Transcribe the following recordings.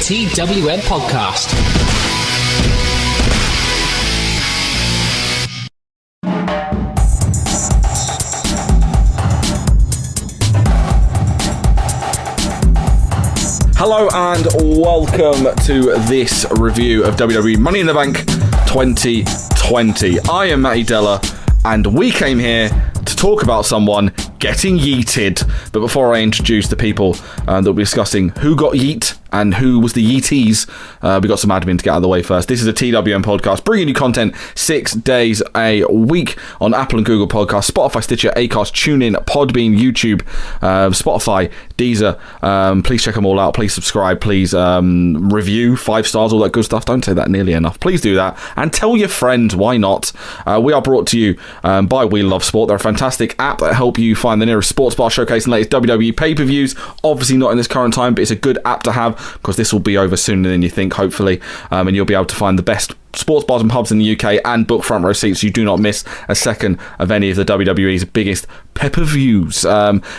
TWM podcast. Hello and welcome to this review of WWE Money in the Bank 2020. I am Matty Deller and we came here to talk about someone getting yeeted. But before I introduce the people that we'll be discussing who got yeet and who was the yeetees, we got some admin to get out of the way first. This is a TWM podcast, bringing you content 6 days a week on Apple and Google Podcasts, Spotify, Stitcher, Acast, TuneIn, Podbean, YouTube, Spotify, Deezer. Please check them all out. Please subscribe. Please review 5 stars, all that good stuff. Don't say that nearly enough. Please do that. And tell your friends, why not? We are brought to you by We Love Sport. They're a fantastic app that help you find the nearest sports bar showcasing the latest WWE pay-per-views. Obviously not in this current time, but it's a good app to have because this will be over sooner than you think, hopefully. And you'll be able to find the best sports bars and pubs in the UK and book front row seats so you do not miss a second of any of the WWE's biggest pay-per-views.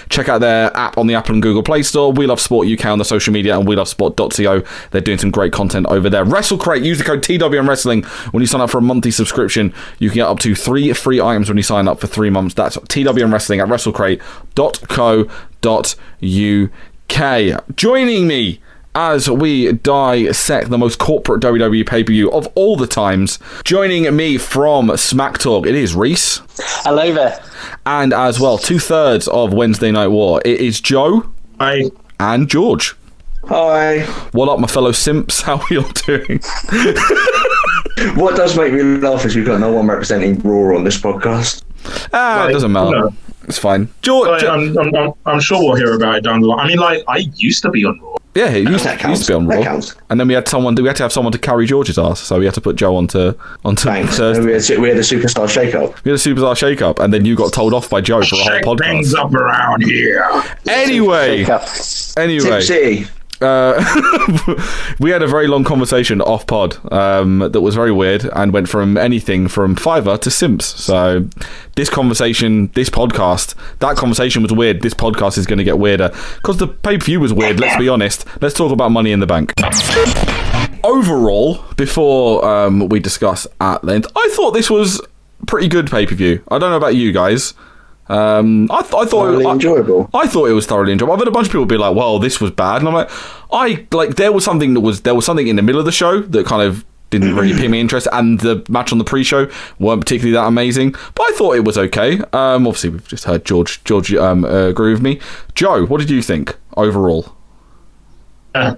Check out their app on the Apple and Google Play Store, We Love Sport UK on the social media, and welovesport.co. They're doing some great content over there. WrestleCrate, use the code TWM Wrestling when you sign up for a monthly subscription. You can get up to 3 free items when you sign up for 3 months. That's TWM Wrestling at WrestleCrate.co.uk. Joining me as we dissect the most corporate WWE pay-per-view of all the times, joining me from Smack Talk, it is Rhys. Hello there. And as well, 2/3 of Wednesday Night War, it is Joe. Hi. And George. Hi. What up, my fellow simps? How are you all doing? What does make me laugh is we've got no one representing Raw on this podcast. It doesn't matter. No. It's fine. George. I'm sure we'll hear about it down the line. I mean, I used to be on Raw. Yeah, he used to be on Raw. And then we had to have someone to carry George's ass, so we had to put Joe onto Thanks. Thursday. We had a superstar shake-up. And then you got told off by Joe for a whole podcast. Things up around here. Anyway. Tipsy. We had a very long conversation off pod that was very weird and went from anything from Fiverr to Simps. So that conversation was weird. This podcast is going to get weirder because the pay-per-view was weird. Let's be honest. Let's talk about Money in the Bank. Overall, before we discuss at length, I thought this was pretty good pay-per-view. I don't know about you guys. I thought enjoyable. I thought it was thoroughly enjoyable. I've had a bunch of people be like, "Well, this was bad," and I'm like, there was something in the middle of the show that kind of didn't really pique me interest, and the match on the pre-show weren't particularly that amazing. But I thought it was okay. Obviously, we've just heard George agree with me. Joe, what did you think overall? Yeah,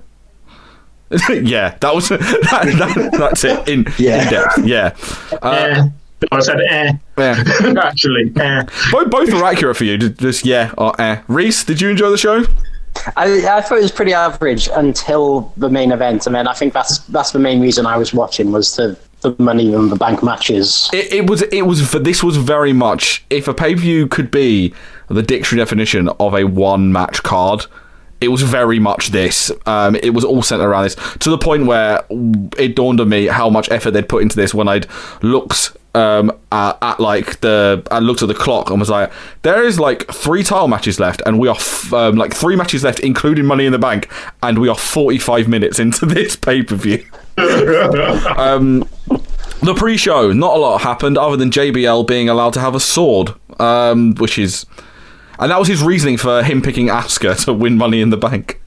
that was that's it in depth. Yeah. I said, actually, Both are accurate for you. Just yeah or Rhys, did you enjoy the show? I thought it was pretty average until the main event, and then I think that's the main reason I was watching was the Money in the Bank matches. This was very much, if a pay-per-view could be the dictionary definition of a one-match card, it was very much this. It was all centered around this, to the point where it dawned on me how much effort they'd put into this when I'd looked at the clock and was like, there is like 3 title matches left, and we are 3 matches left, including Money in the Bank, and we are 45 minutes into this pay-per-view. The pre-show, not a lot happened other than JBL being allowed to have a sword, and that was his reasoning for him picking Asuka to win Money in the Bank.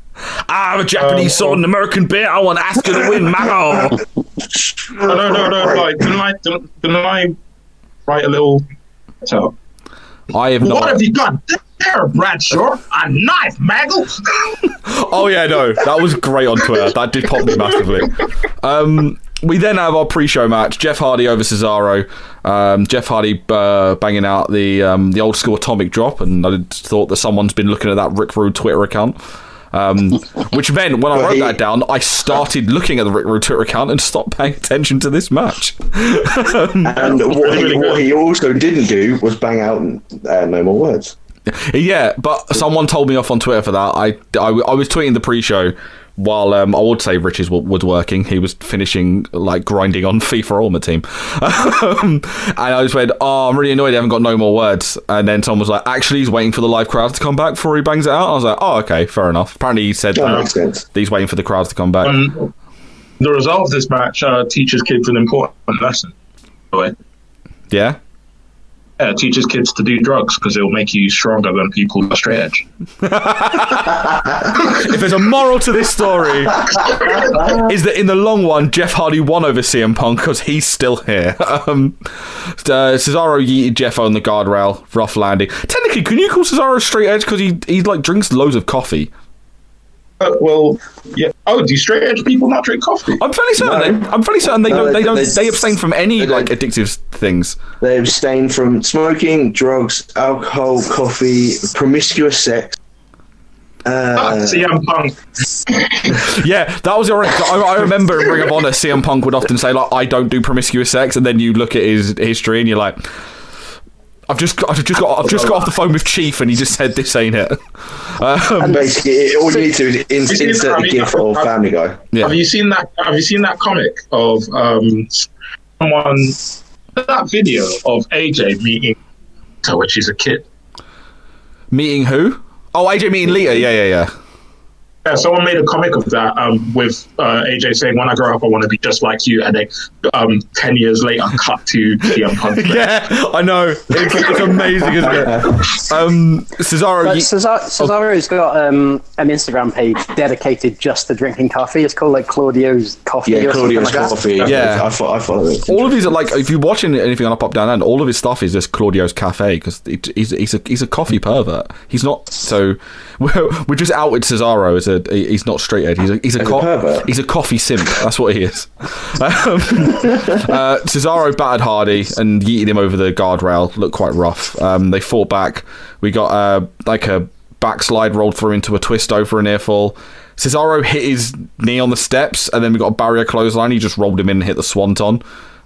I have a Japanese sword and American beer. I want Asuka to win, Mago. No. Like, didn't I write a little? So, I have not. What have you got there, Bradshaw? A knife, Mago. Oh yeah, no, that was great on Twitter. That did pop me massively. We then have our pre-show match: Jeff Hardy over Cesaro. Jeff Hardy banging out the old school atomic drop, and I thought that someone's been looking at that Rick Rude Twitter account. Which meant when I wrote that down, I started looking at the Rick Rude Twitter account and stopped paying attention to this match. And what he also didn't do was bang out no more words. Yeah, but someone told me off on Twitter for that. I was tweeting the pre-show while I would say Rich's was working. He was finishing, like, grinding on FIFA Ultimate Team. And I just went, oh, I'm really annoyed I haven't got no more words. And then someone was like, actually, he's waiting for the live crowd to come back before he bangs it out. I was like, oh, okay, fair enough. Apparently he said that he's waiting for the crowds to come back. The result of this match teaches kids an important lesson. By the way. Yeah? Yeah, it teaches kids to do drugs because it will make you stronger than people who are straight edge. If there's a moral to this story, is that in the long run, Jeff Hardy won over CM Punk because he's still here. Cesaro yeeted Jeff on the guardrail, rough landing. Technically, can you call Cesaro straight edge because he like drinks loads of coffee? Well, yeah. Oh, do straight edge people not drink coffee? I'm fairly certain. They abstain from any like addictive things. They abstain from smoking, drugs, alcohol, coffee, promiscuous sex. CM Punk. Yeah, that was your. I remember in Ring of Honor, CM Punk would often say like, "I don't do promiscuous sex," and then you look at his history and you're like, I've just got off the phone with Chief, and he just said this ain't it. And basically, all you need to do is insert the GIF of Family Guy. Yeah. Have you seen that comic of someone? That video of AJ meeting Lita when she's a kid. Meeting who? Oh, AJ meeting Lita. Yeah. Yeah, someone made a comic of that with AJ saying, "When I grow up, I want to be just like you," and then 10 years later, cut to CM Punk. Yeah, I know. It's amazing, isn't it? Cesaro's got an Instagram page dedicated just to drinking coffee. It's called like Claudio's Coffee. Yeah, or Claudio's something like Coffee. that. Yeah. I follow it. All of his like, if you're watching anything on Up Down Down, all of his stuff is just Claudio's Cafe because he's a coffee pervert. He's not so. We're just out with Cesaro as he's not straight edge. He's a pervert. He's a coffee simp. That's what he is. Cesaro battered Hardy and yeeted him over the guardrail. Looked quite rough. They fought back. We got like a backslide rolled through into a twist over a near fall. Cesaro hit his knee on the steps, and then we got a barrier clothesline. He just rolled him in and hit the swanton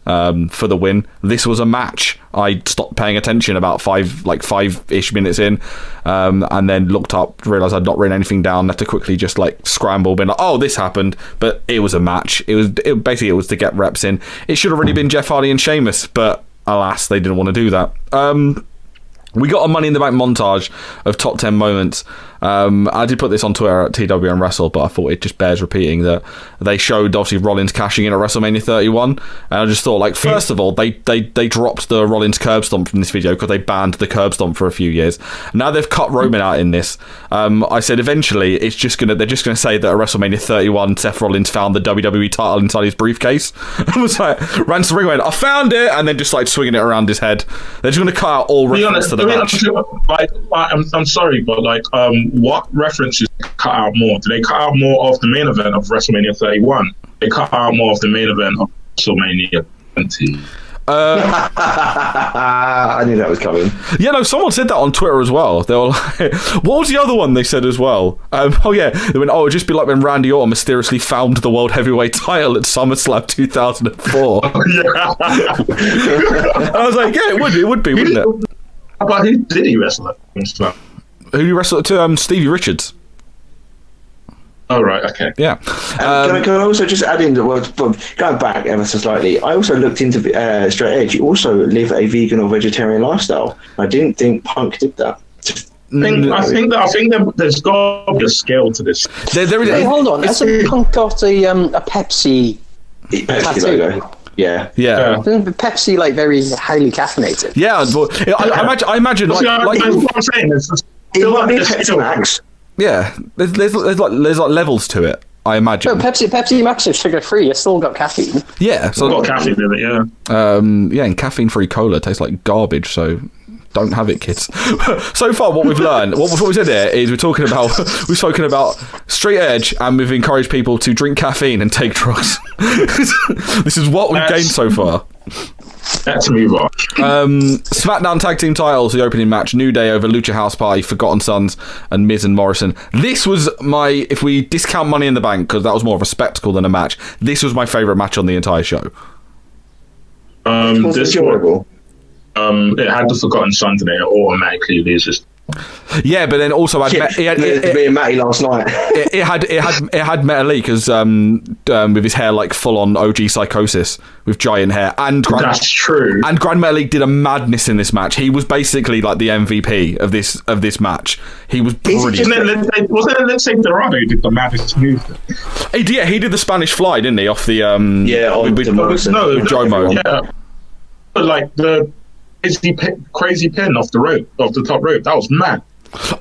for the win. This was a match. I stopped paying attention about five-ish minutes in, and then looked up, realised I'd not written anything down, had to quickly just like scramble, been like, oh, this happened, but it was a match. It was to get reps in. It should have really been Jeff Hardy and Sheamus, but alas, they didn't want to do that. We got a Money in the Bank montage of top 10 moments. I did put this on Twitter at TWM Wrestle, but I thought it just bears repeating that they showed obviously Rollins cashing in at WrestleMania 31, and I just thought, like, first of all, they dropped the Rollins curb stomp from this video because they banned the curb stomp for a few years. Now they've cut Roman out in this. I said eventually they're just gonna say that at WrestleMania 31 Seth Rollins found the WWE title inside his briefcase. I was like, ran to the ring, went, I found it, and then just like swinging it around his head. They're just gonna cut out all reference to the match. I'm sorry, but like, what references cut out more? Do they cut out more of the main event of WrestleMania 31? They cut out more of the main event of WrestleMania 20. I knew that was coming. Yeah, no, someone said that on Twitter as well. They were like, what was the other one they said as well? They went, it'd just be like when Randy Orton mysteriously found the World Heavyweight title at SummerSlam 2004. And I was like, yeah, it would be, wouldn't it? How about who did he wrestle at SummerSlam? Who did he wrestle to? Stevie Richards. Oh, right, okay. Yeah. Can I also just add in that, going back ever so slightly, I also looked into Straight Edge. You also live a vegan or vegetarian lifestyle. I didn't think Punk did that. I think that there's got to be a scale to this. There is. Hey, hold on. Hasn't Punk got a Pepsi logo? Yeah. Isn't Pepsi like very highly caffeinated? Yeah, but I imagine like what I'm saying is it might be a Pepsi Max. Yeah, there's like levels to it, I imagine. No, Pepsi Max is sugar free. It's still got caffeine. Yeah, so got caffeine in it. Yeah. And caffeine-free cola tastes like garbage. So don't have it, kids. So far, what we've learned, what we said there is we've spoken about straight edge, and we've encouraged people to drink caffeine and take drugs. This is what we've gained so far. Let's move on. SmackDown Tag Team titles, the opening match, New Day over Lucha House Party, Forgotten Sons, and Miz and Morrison. This was if we discount Money in the Bank, because that was more of a spectacle than a match, this was my favourite match on the entire show. This was enjoyable. It had the Forgotten Sons in it, it automatically loses. Yeah, but then also Me and Matty last night. it had Metalik because with his hair like full on OG Psychosis with giant hair, and That's true. And Grand Metalik did a madness in this match. He was basically like the MVP of this match. He was brilliant. Wasn't it, let's say Dorado did the maddest move? He did the Spanish fly, didn't he? Off the with Jomo. Yeah, but like the crazy pin off the top rope. That was mad.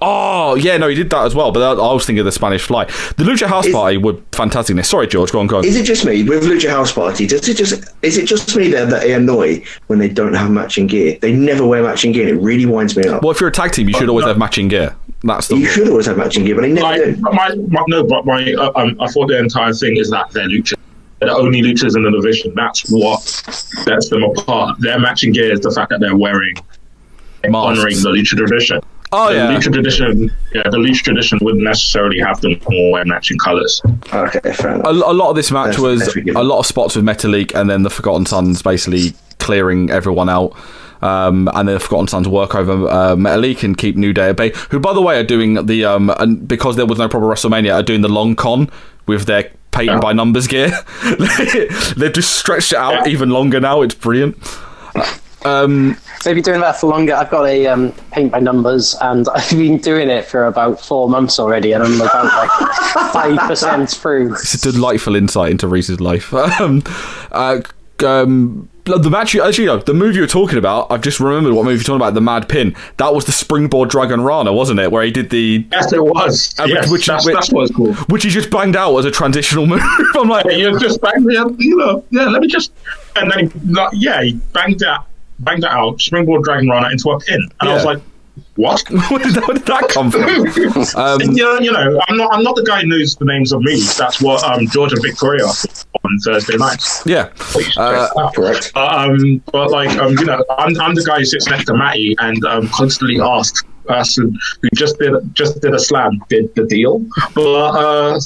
Oh yeah, no, he did that as well. But I was thinking of the Spanish fly. The Lucha House Party were fantastic. Sorry, George, go on. Is it just me with Lucha House Party? Is it just me there that they annoy when they don't have matching gear? They never wear matching gear. It really winds me up. Well, if you're a tag team, you should always have matching gear. You should always have matching gear, but they never do. I thought the entire thing is that they're lucha. They're the only luchas in the division. That's what sets them apart. Their matching gear is the fact that they're wearing, honoring the lucha tradition. Oh the yeah. The lucha tradition wouldn't necessarily have them all wear matching colours. Okay, fair enough. A lot of this match was a lot of spots with Metalik, and then the Forgotten Sons basically clearing everyone out. And then the Forgotten Sons work over Metalik and keep New Day at bay, who, by the way, are doing the and because there was no proper WrestleMania, are doing the long con with their paint by numbers gear. They've just stretched it out even longer now. It's brilliant. They've been doing that for longer. I've got a paint by numbers, and I've been doing it for about 4 months already, and I'm about like 5% through. It's a delightful insight into Reese's life. The match, actually, the move you were talking about, I've just remembered what move you're talking about, the Mad Pin. That was the Springboard Dragon Rana, wasn't it? Where he did the... Yes, it was. Yes, that's what it's called. Which he just banged out as a transitional move. I'm like... You just banged it, let me just... And then he banged that out, Springboard Dragon Rana into a pin. And I was like, what? Where did that come from? I'm not the guy who knows the names of moves. That's what George and Victoria on Thursday nights. Yeah, correct. But like, I'm the guy who sits next to Matty and constantly asks person who just did a slam did the deal. But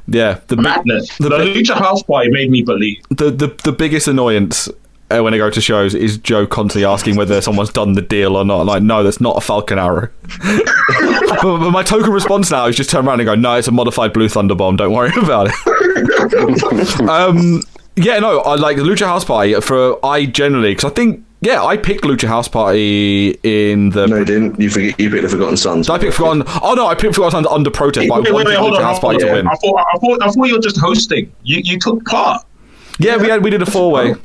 the madness. The Lucha House Party made me believe. The biggest annoyance when I go to shows is Joe constantly asking whether someone's done the deal or not. Like, no, that's not a Falcon Arrow. but my token response now is just turn around and go, no, it's a modified Blue Thunder Bomb. Don't worry about it. I like the Lucha House Party I generally, because I think, I picked Lucha House Party in the... No, you didn't. You picked the Forgotten Sons. I picked Forgotten... Oh, no, I picked Forgotten Sons under protest, but I wanted Lucha House Party to win. I thought you were just hosting. You took part. Yeah, we did a 4-way.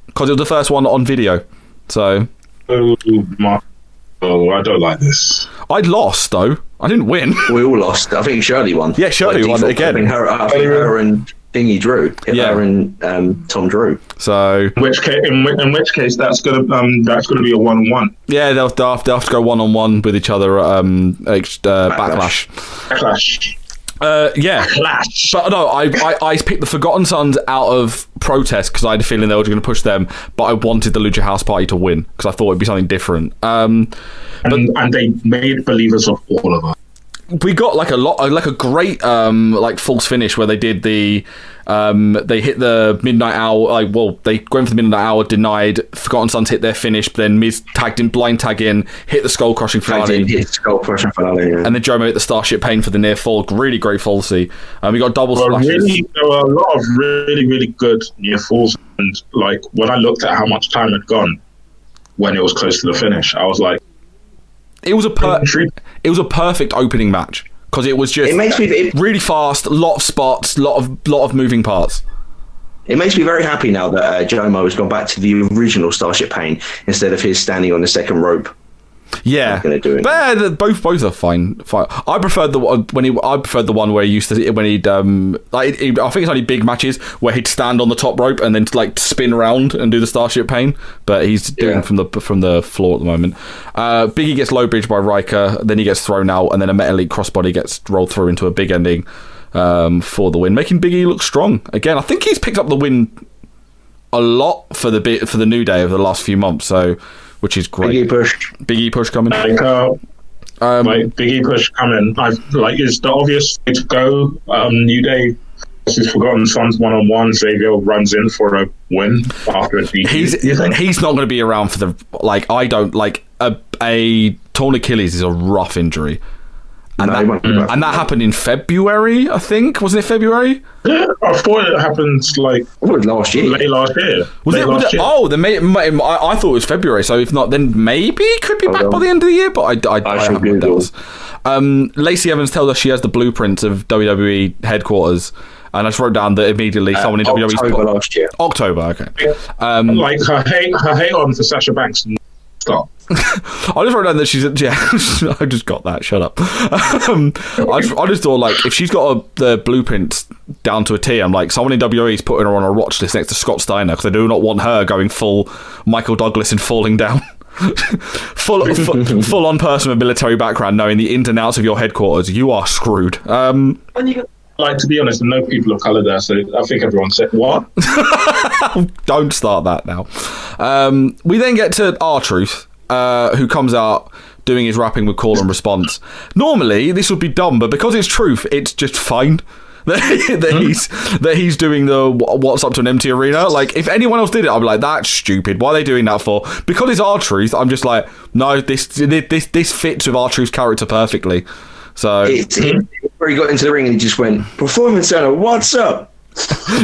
Because it was the first one on video, so... I don't like this. I'd lost, though. I didn't win. We all lost. I think Shirley won. Yeah, Shirley won again. I think her and Thingy Drew. Her and Tom Drew. So... In which case, that's gonna be a 1-1. Yeah, they'll have to go 1-on-1 with each other at Backlash. Backlash. Clash. But no, I picked the Forgotten Sons out of protest because I had a feeling they were going to push them, but I wanted the Lucha House Party to win because I thought it'd be something different. And they made believers of all of us. We got a great false finish where they did the they hit the midnight hour. They went for the midnight hour, denied. Forgotten Sons hit their finish, but then Miz tagged in, blind tag in, hit the skull crushing finale, and then Jomo hit the Starship Pain for the near fall. Really great falsy. We got double splashes. There were a lot of really, really good near falls, and like when I looked at how much time had gone when it was close to the finish, I was like, it was a perfect opening match because it was just really fast, lot of spots, lot of moving parts. It makes me very happy now that Jomo has gone back to the original Starship Pain instead of his standing on the second rope. Yeah, but both are fine. I preferred the one where he used to when he'd I think it's only big matches where he'd stand on the top rope and then spin around and do the Starship Pain. But he's doing from the floor at the moment. Biggie gets low bridge by Riker, then he gets thrown out, and then a Metal Elite crossbody gets rolled through into a big ending for the win, making Biggie look strong again. I think he's picked up the win a lot for the New Day over the last few months. So. Which is great. Biggie push coming. Biggie push coming. Is the obvious way to go. New Day versus Forgotten Sons 1-on-1. Xavier runs in for a win after a DQ. He's not going to be around for the I don't like a a torn Achilles is a rough injury. And, that happened in February, I think. Wasn't it February? Yeah, I thought it happened last year. Late last year. Oh, then I thought it was February. So if not, then maybe it could be back by the end of the year. But I haven't know those. Lacey Evans tells us she has the blueprints of WWE headquarters. And I just wrote down that immediately someone in WWE... October last year. October, okay. Yeah. Like her hate on for Sasha Banks and stop. I just wrote down that she's... Yeah, I just got that. Shut up. I just thought, like, if she's got the blueprints down to a T, I'm like, someone in WWE is putting her on a watch list next to Scott Steiner because they do not want her going full Michael Douglas and falling down. full on person with military background, knowing the ins and outs of your headquarters, you are screwed. Like, to be honest, no people of colour there, so I think everyone said, what? Don't start that now. We then get to R-Truth, who comes out doing his rapping with call and response. Normally, this would be dumb, but because it's Truth, it's just fine that he's doing the what's up to an empty arena. Like, if anyone else did it, I'd be like, that's stupid. Why are they doing that for? Because it's R-Truth, I'm just like, no, this fits with R-Truth's character perfectly. So it's him where he got into the ring and he just went, performance center, what's up?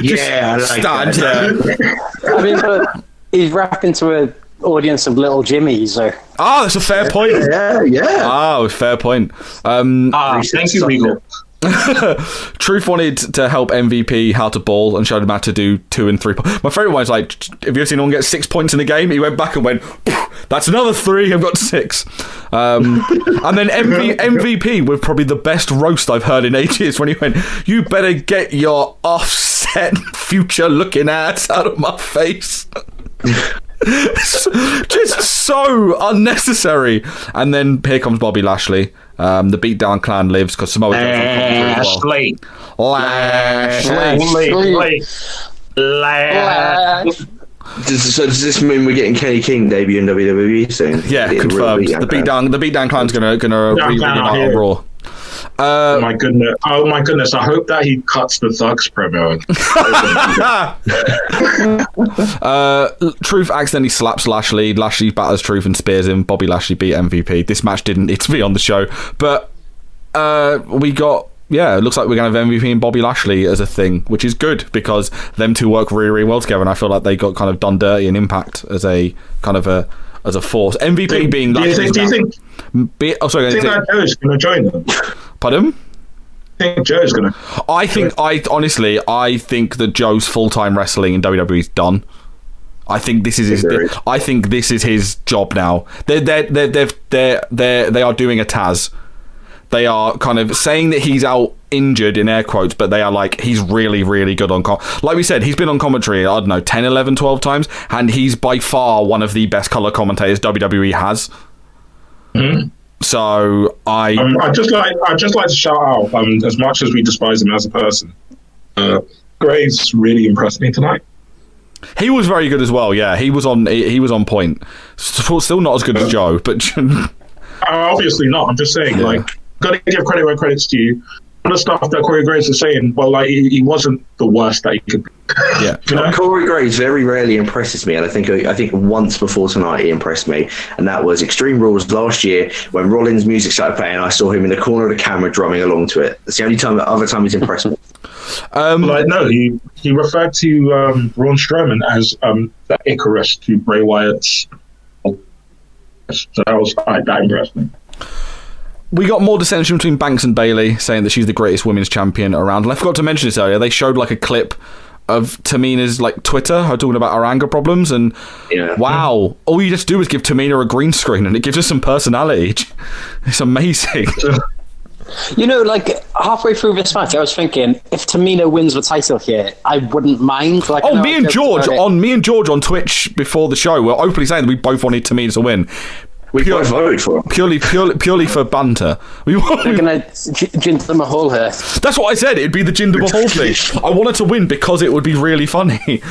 Yeah, I like that. I mean, but he's rapping to an audience of little Jimmy, so... That's a fair point. Yeah. Fair point. Thank you, Regal. Truth wanted to help MVP how to ball and showed him how to do 2 and 3 points. My favourite one is like, have you ever seen anyone get 6 points in a game? He went back and went, that's another 3, I've got 6. And then MVP with probably the best roast I've heard in ages when he went, you better get your offset future looking ass out of my face. Just so unnecessary. And then here comes Bobby Lashley. The Beatdown Clan lives because Samoa Joe's Lashley. So does this mean we're getting Kenny King debut in WWE soon? Yeah, confirmed. The Beatdown Clan's gonna reunite on Raw. Oh my goodness! I hope that he cuts the Thugs promo. Truth accidentally slaps Lashley. Lashley batters Truth and spears him. Bobby Lashley beat MVP. This match didn't need to be on the show, but we got. Yeah, it looks like we're going to have MVP and Bobby Lashley as a thing, which is good because them two work really, really well together, and I feel like they got kind of done dirty in Impact as a kind of as a force. MVP being do you think that Joe's going to join them? Pardon? I think Joe's going to. I think that Joe's full-time wrestling in WWE is done. I think this is his job now. They are doing a Taz. They are kind of saying that he's out injured in air quotes, but they are like, he's really, really good on like we said, he's been on commentary, I don't know, 10, 11, 12 times, and he's by far one of the best colour commentators WWE has. Mm-hmm. So I just like to shout out, as much as we despise him as a person, Graves really impressed me tonight. He was very good as well. Yeah, he was on point. Still not as good as Joe, but obviously not. I'm just saying, got to give credit where credit's due. The stuff that Corey Graves is saying, well, like he wasn't the worst that he could be. Yeah, you know? Corey Graves very rarely impresses me, and I think once before tonight he impressed me, and that was Extreme Rules last year when Rollins' music started playing. I saw him in the corner of the camera drumming along to it. That's the only other time he's impressed me. He referred to Braun Strowman as the Icarus to Bray Wyatt's. So that impressed me. We got more dissension between Banks and Bayley, saying that she's the greatest women's champion around. And I forgot to mention this earlier. They showed like a clip of Tamina's like Twitter, her talking about her anger problems, and wow, all you just do is give Tamina a green screen, and it gives her some personality. It's amazing. You know, like halfway through this match, I was thinking if Tamina wins the title here, I wouldn't mind. Like, me and George on Twitch before the show were openly saying that we both wanted Tamina to win. We both voted for him. Purely for banter. We're gonna Jinder Mahal here. That's what I said. It'd be the Jinder Mahal thing. I wanted to win because it would be really funny.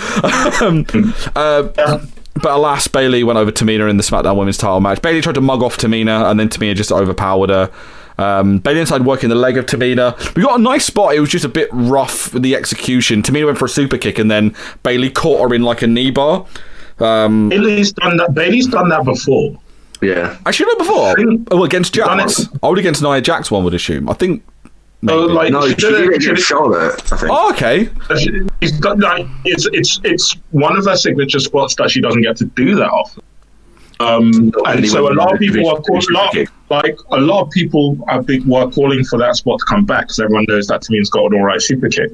But alas, Bayley went over Tamina in the SmackDown Women's Title match. Bayley tried to mug off Tamina, and then Tamina just overpowered her. Bayley inside working the leg of Tamina. We got a nice spot. It was just a bit rough with the execution. Tamina went for a super kick, and then Bayley caught her in like a knee bar. Bayley's done that before. Yeah. Actually, no, before. Against Jax. I would against Nia Jax, one would assume. I think. No, she did it against Charlotte, I think. Oh, okay. It's got, it's one of her signature spots that she doesn't get to do that often. And so a lot of people are a lot of people were calling for that spot to come back because everyone knows that Tamina's got an alright super kick.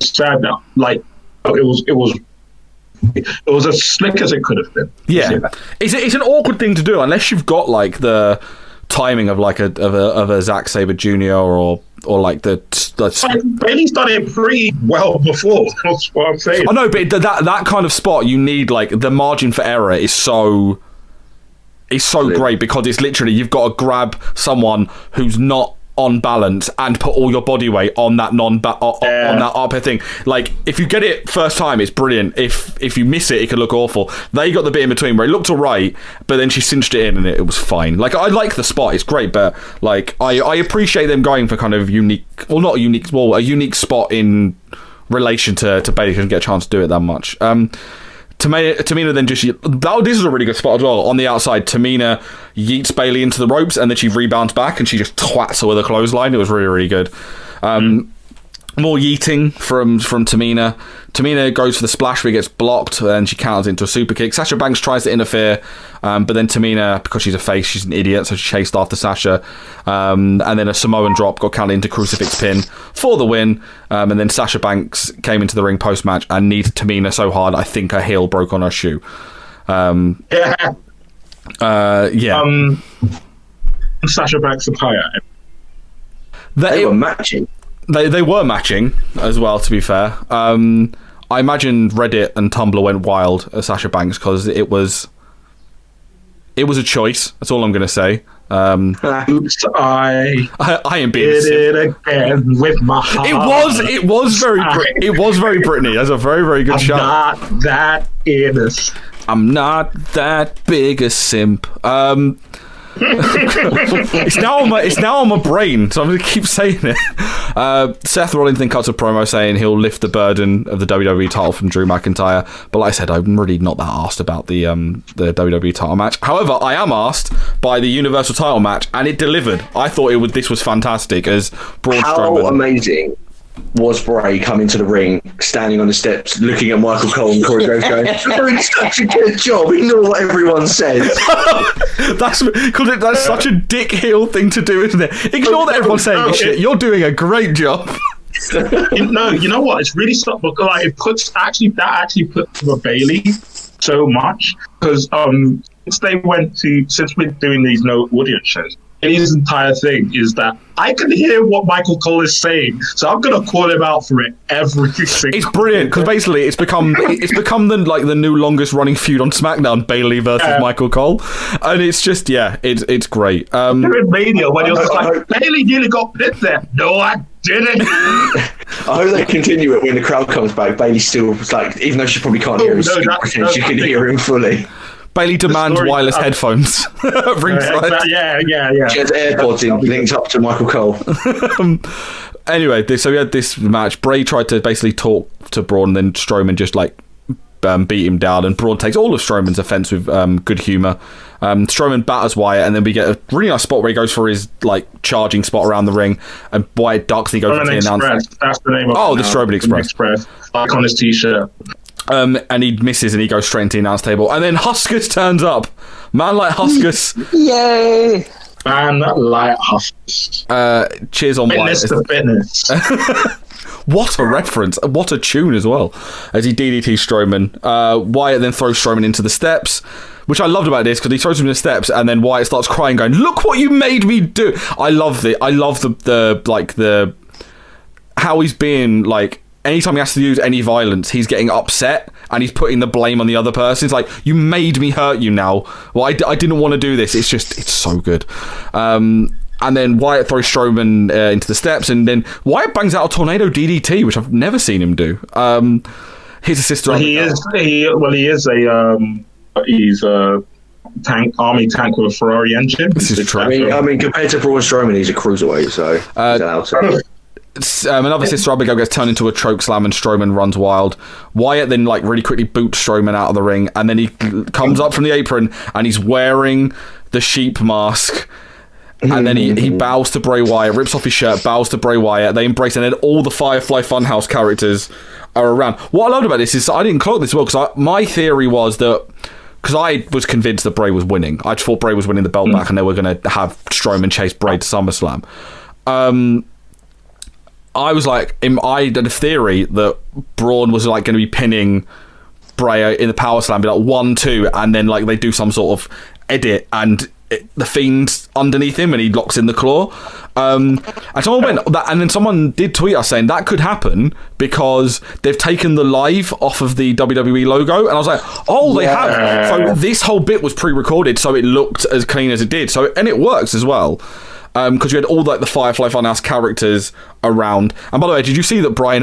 It's sad now. It was as slick as it could have been. Yeah, it's an awkward thing to do unless you've got the timing of a Zack Sabre Jr. or Bailey's done it pretty well before. That's what I'm saying. I know, but that kind of spot you need the margin for error is so great because it's literally you've got to grab someone who's not on balance and put all your body weight on that on that upper thing. If you get it first time, it's brilliant. If you miss it, it can look awful. They got the bit in between where it looked alright, but then she cinched it in and it was fine. I like the spot, it's great, but I appreciate them going for kind of unique, well, not a unique spot in relation to Bayley. She doesn't get a chance to do it that much. Tamina then this is a really good spot as well. On the outside, Tamina yeets Bayley into the ropes and then she rebounds back and she just twats her with a clothesline. It was really, really good. More yeeting from Tamina. Tamina goes for the splash, but it gets blocked, and she counters into a super kick. Sasha Banks tries to interfere, but then Tamina, because she's a face, she's an idiot, so she chased after Sasha. And then a Samoan drop got counted into crucifix pin for the win. And then Sasha Banks came into the ring post-match and kneed Tamina so hard, I think her heel broke on her shoe. Sasha Banks and Kaya. They were matching. They were matching as well, to be fair. I imagine Reddit and Tumblr went wild at Sasha Banks because it was a choice. That's all I'm going to say. Oops, I am being did it again with my heart. It was very Britney. That's a very, very good shout. I'm not that innocent. I'm not that big a simp. It's now on my brain, so I'm going to keep saying it. Seth Rollins then cuts a promo saying he'll lift the burden of the WWE title from Drew McIntyre. But like I said, I'm really not that asked about the WWE title match. However, I am asked by the Universal title match, and it delivered. I thought this was fantastic as Braun Strowman. How amazing was Bray coming to the ring, standing on the steps, looking at Michael Cole and Corey Graves going, "You're doing such a good job, ignore what everyone says." That's such a dick heel thing to do, isn't it? Ignore that everyone's saying this shit. You're doing a great job. No, you know what? It's really stuck. It puts over Bayley so much because since we're doing these no audience shows, his entire thing is that I can hear what Michael Cole is saying, so I'm gonna call him out for it every single. It's brilliant because basically it's become the new longest running feud on SmackDown, Bayley versus Michael Cole, and it's just it's great. During Mania when he was like, Bayley nearly got pinned there. No, I didn't. I hope they continue it when the crowd comes back. Bayley still even though she probably can't hear him, she can hear him fully. Bayley demands wireless headphones. Ringside. Yeah. She has AirPods linked up to Michael Cole. Anyway, so we had this match. Bray tried to basically talk to Braun, and then Strowman just beat him down, and Braun takes all of Strowman's offense with good humour. Strowman batters Wyatt, and then we get a really nice spot where he goes for his charging spot around the ring, and Wyatt ducks and he goes for the announcement. That's the name of it. The Strowman Express. Like on his t-shirt. And he misses and he goes straight into the announce table. And then Huskus turns up. Man like Huskus. Yay! Man like Huskus. Cheers on Wyatt. Fitness. What a reference. What a tune as well. As he DDT Strowman. Wyatt then throws Strowman into the steps. Which I loved about this because he throws him in the steps and then Wyatt starts crying going, "Look what you made me do." I love it. I love the how he's being anytime he has to use any violence, he's getting upset and he's putting the blame on the other person. It's like, you made me hurt you now. Well, I didn't want to do this. It's so good. And then Wyatt throws Strowman into the steps, and then Wyatt bangs out a tornado DDT, which I've never seen him do. He's a sister. He's a army tank with a Ferrari engine. This is true. I mean, compared to Braun Strowman, he's a cruiserweight, so he's allowed to. Another Sister Abigail gets turned into a choke slam and Strowman runs wild. Wyatt then really quickly boots Strowman out of the ring, and then he comes up from the apron and he's wearing the sheep mask. And then he bows to Bray Wyatt, rips off his shirt, bows to Bray Wyatt. They embrace, and then all the Firefly Funhouse characters are around. What I loved about this is I didn't clock this well, because my theory was that, because I was convinced that Bray was winning. I just thought Bray was winning the belt back, and they were going to have Strowman chase Bray to SummerSlam. I was like, I had a theory that Braun was like going to be pinning Bray in the Power Slam, be like 1-2, and then like they do some sort of edit and the Fiend's underneath him and he locks in the claw. And someone went, and then someone did tweet us saying that could happen because they've taken the live off of the WWE logo. And I was like, oh, they have. So this whole bit was pre-recorded, so it looked as clean as it did. So, and it works as well. Because you had all like the Firefly Funhouse characters around. And by the way, did you see that Brian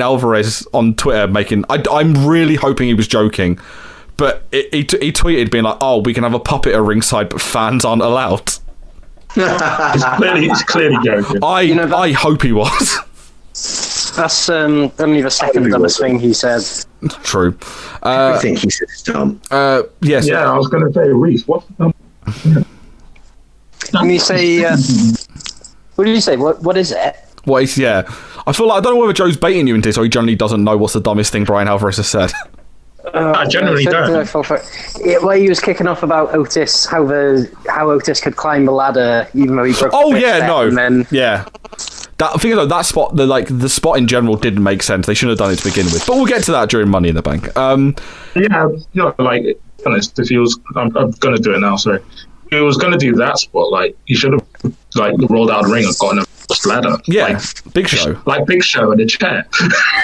Alvarez on Twitter making? I'm really hoping he was joking, but he tweeted being like, "Oh, we can have a puppet at ringside, but fans aren't allowed." It's clearly joking. I hope he was. That's only the second dumbest thing he said. True. I think he said it's dumb. Yes. Yeah, I was going to say, Reese, what's the dumb? Can you say? What did you say? What is it? What is? Yeah, I feel like I don't know whether Joe's baiting you into this or he generally doesn't know what's the dumbest thing Brian Alvarez has said. I generally don't. Well, he was kicking off about Otis, how Otis could climb the ladder even though he broke. Oh yeah, no, and then, yeah. That thing though, that spot, the spot in general didn't make sense. They shouldn't have done it to begin with. But we'll get to that during Money in the Bank. Like honest, if he was, I'm going to do it now. Sorry. If he was going to do that spot, like he should have like rolled out the ring and gotten a ladder. Yeah, like, Big Show. Like Big Show in a chair.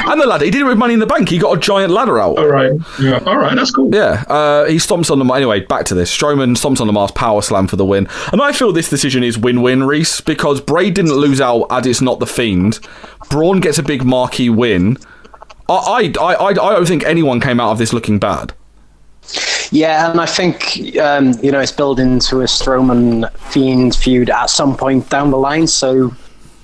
And the ladder. He did it with Money in the Bank. He got a giant ladder out. All right. Yeah. All right. That's cool. Yeah. He stomps on the... Anyway, back to this. Strowman stomps on the mask, power slam for the win. And I feel this decision is win-win, Reese, because Bray didn't lose out as it's not the Fiend. Braun gets a big marquee win. I don't think anyone came out of this looking bad. Yeah, and I think it's building to a Strowman Fiend feud at some point down the line. So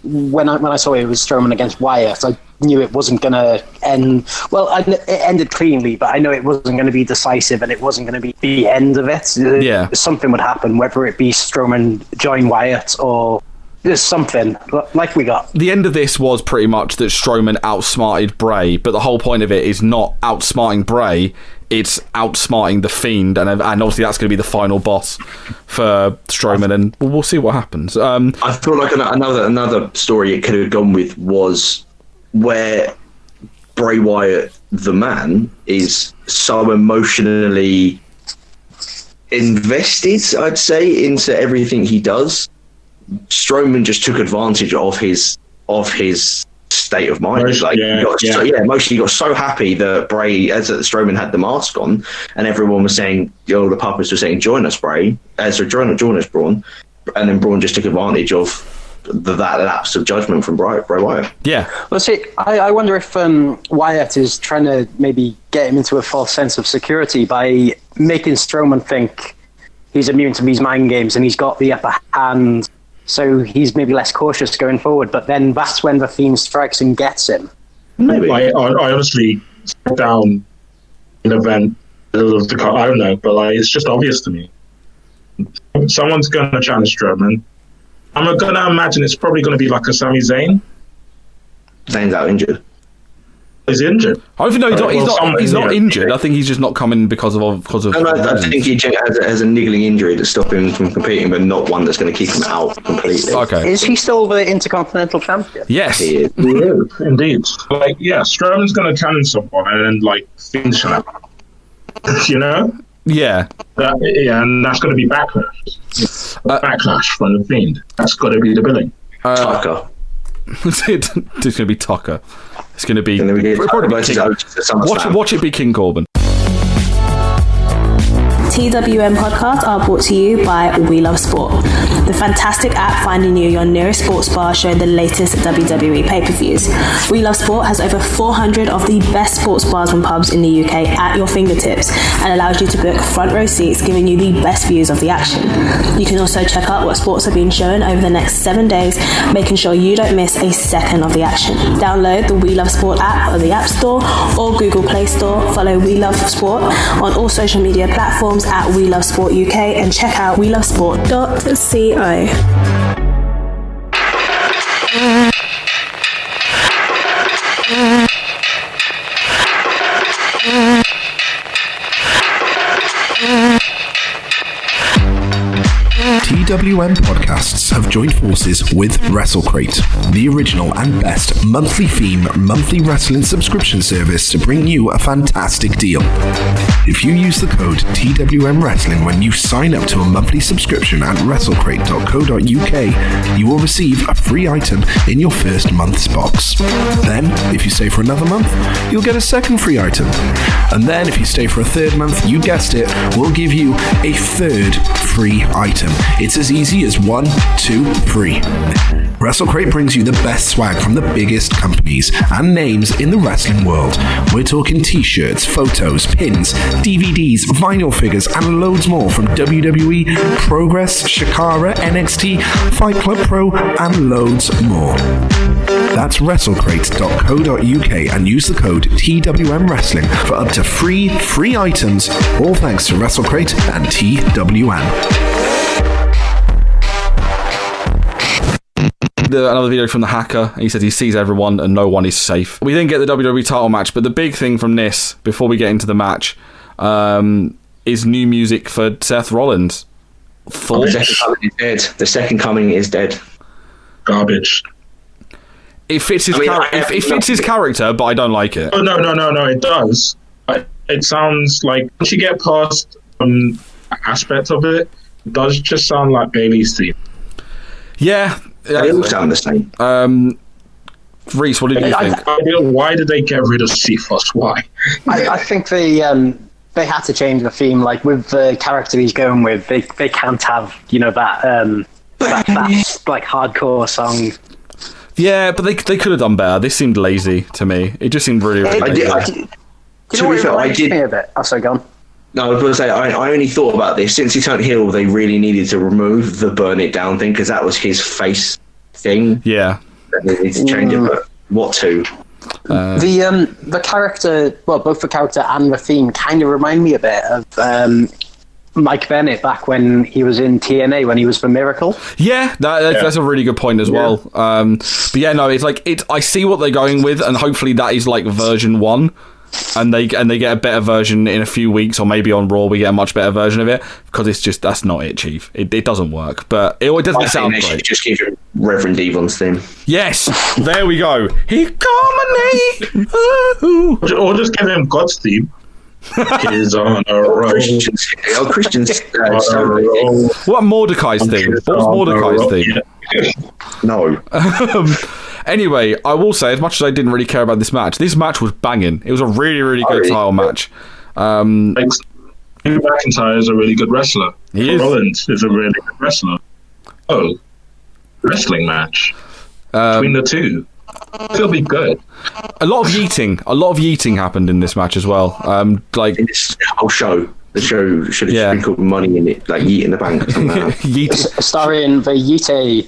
when I saw it was Strowman against Wyatt, I knew it wasn't going to end well. It ended cleanly, but I know it wasn't going to be decisive, and it wasn't going to be the end of it. Yeah, something would happen, whether it be Strowman join Wyatt or there's something like we got. The end of this was pretty much that Strowman outsmarted Bray, but the whole point of it is not outsmarting Bray. It's outsmarting the Fiend, and obviously that's going to be the final boss for Strowman, and we'll see what happens. I feel like another story it could have gone with was where Bray Wyatt, the man, is so emotionally invested, I'd say, into everything he does. Strowman just took advantage of his state of mind. Emotionally got so happy that Strowman had the mask on, and everyone was saying, the puppets were saying, "Join us, Bray." Join us, Braun. And then Braun just took advantage of that lapse of judgment from Bray Wyatt. Yeah. Well, see, I wonder if Wyatt is trying to maybe get him into a false sense of security by making Strowman think he's immune to these mind games and he's got the upper hand. So he's maybe less cautious going forward, but then that's when the Fiend strikes and gets him. Maybe. I honestly sat down an event. I don't know, but it's just obvious to me. Someone's going to challenge Strowman. I'm going to imagine it's probably going to be like a Sami Zayn. Zayn's out injured. He's injured. I don't know. He's not injured. I think he's just not coming because of. I think he has a niggling injury that's stopping him from competing, but not one that's going to keep him out completely. Okay. Is he still the Intercontinental Champion? Yes, he is. He is indeed. Strowman's going to challenge someone and then finish him. Yeah. And that's going to be backlash. Backlash from the Fiend. That's got to be the billing. Tucker. It's going to be Tucker. It's going to be... Watch it be King Corbin. TWM podcasts are brought to you by We Love Sport, the fantastic app finding you your nearest sports bar showing the latest WWE pay-per-views. We Love Sport has over 400 of the best sports bars and pubs in the UK at your fingertips and allows you to book front row seats, giving you the best views of the action. You can also check out what sports are being shown over the next 7 days, making sure you don't miss a second of the action. Download the We Love Sport app on the App Store or Google Play Store. Follow We Love Sport on all social media platforms at We Love Sport UK and check out welovesport.co. TWM podcasts have joined forces with WrestleCrate, the original and best monthly theme, monthly wrestling subscription service to bring you a fantastic deal. If you use the code TWM Wrestling when you sign up to a monthly subscription at WrestleCrate.co.uk, you will receive a free item in your first month's box. Then, if you stay for another month, you'll get a second free item. And then, if you stay for a third month, you guessed it, we'll give you a third free item. It's as easy as 1, 2, 3. WrestleCrate brings you the best swag from the biggest companies and names in the wrestling world. We're talking t-shirts, photos, pins, DVDs, vinyl figures, and loads more from WWE, Progress, Shakara, NXT, Fight Club Pro, and loads more. That's WrestleCrate.co.uk and use the code TWM Wrestling for up to free items, all thanks to WrestleCrate and TWM. Another video from the hacker. He said he sees everyone and no one is safe. We didn't get the WWE title match, but the big thing from this, before we get into the match, is new music for Seth Rollins. The second coming is dead. Garbage. It fits his his character, but I don't like it. Oh, no, it does. It sounds like, once you get past aspect of it, it does just sound like Bailey's theme. Yeah. They all sound the same. Rhys, what did you think? Why did they get rid of Cephas? Why? I think they had to change the theme. Like, with the character he's going with, they can't have that like hardcore song. Yeah, but they could have done better. This seemed lazy to me. It just seemed really lazy. I did. Me a bit. Oh, sorry, go on. No, I was going to say, I only thought about this. Since he turned heel, they really needed to remove the burn it down thing, because that was his face thing. Yeah. They need to change it, but what to? The character, well, both the character and the theme kind of remind me a bit of Mike Bennett back when he was in TNA, when he was for Miracle. Yeah, that's a really good point as well. But yeah, no, it's like, I see what they're going with, and hopefully that is like version 1. And they get a better version in a few weeks, or maybe on Raw we get a much better version of it, because it's just, that's not it, Chief. It doesn't work, but it doesn't sound great. Should just give it Reverend Devon's theme. Yes, there we go. He called my name. Or just give him God's theme. He's on a roll. Christians. What Mordecai's theme? What's Mordecai's theme? No. Anyway, I will say, as much as I didn't really care about this match was banging. It was a really, really good title match. McIntyre is a really good wrestler. Rollins is a really good wrestler. Oh, wrestling match between the two. It'll be good. A lot of yeeting happened in this match as well. Like in this whole show. The show should have sprinkled money in it, like Yeet in the Bank or something like that. Starring the Yeet.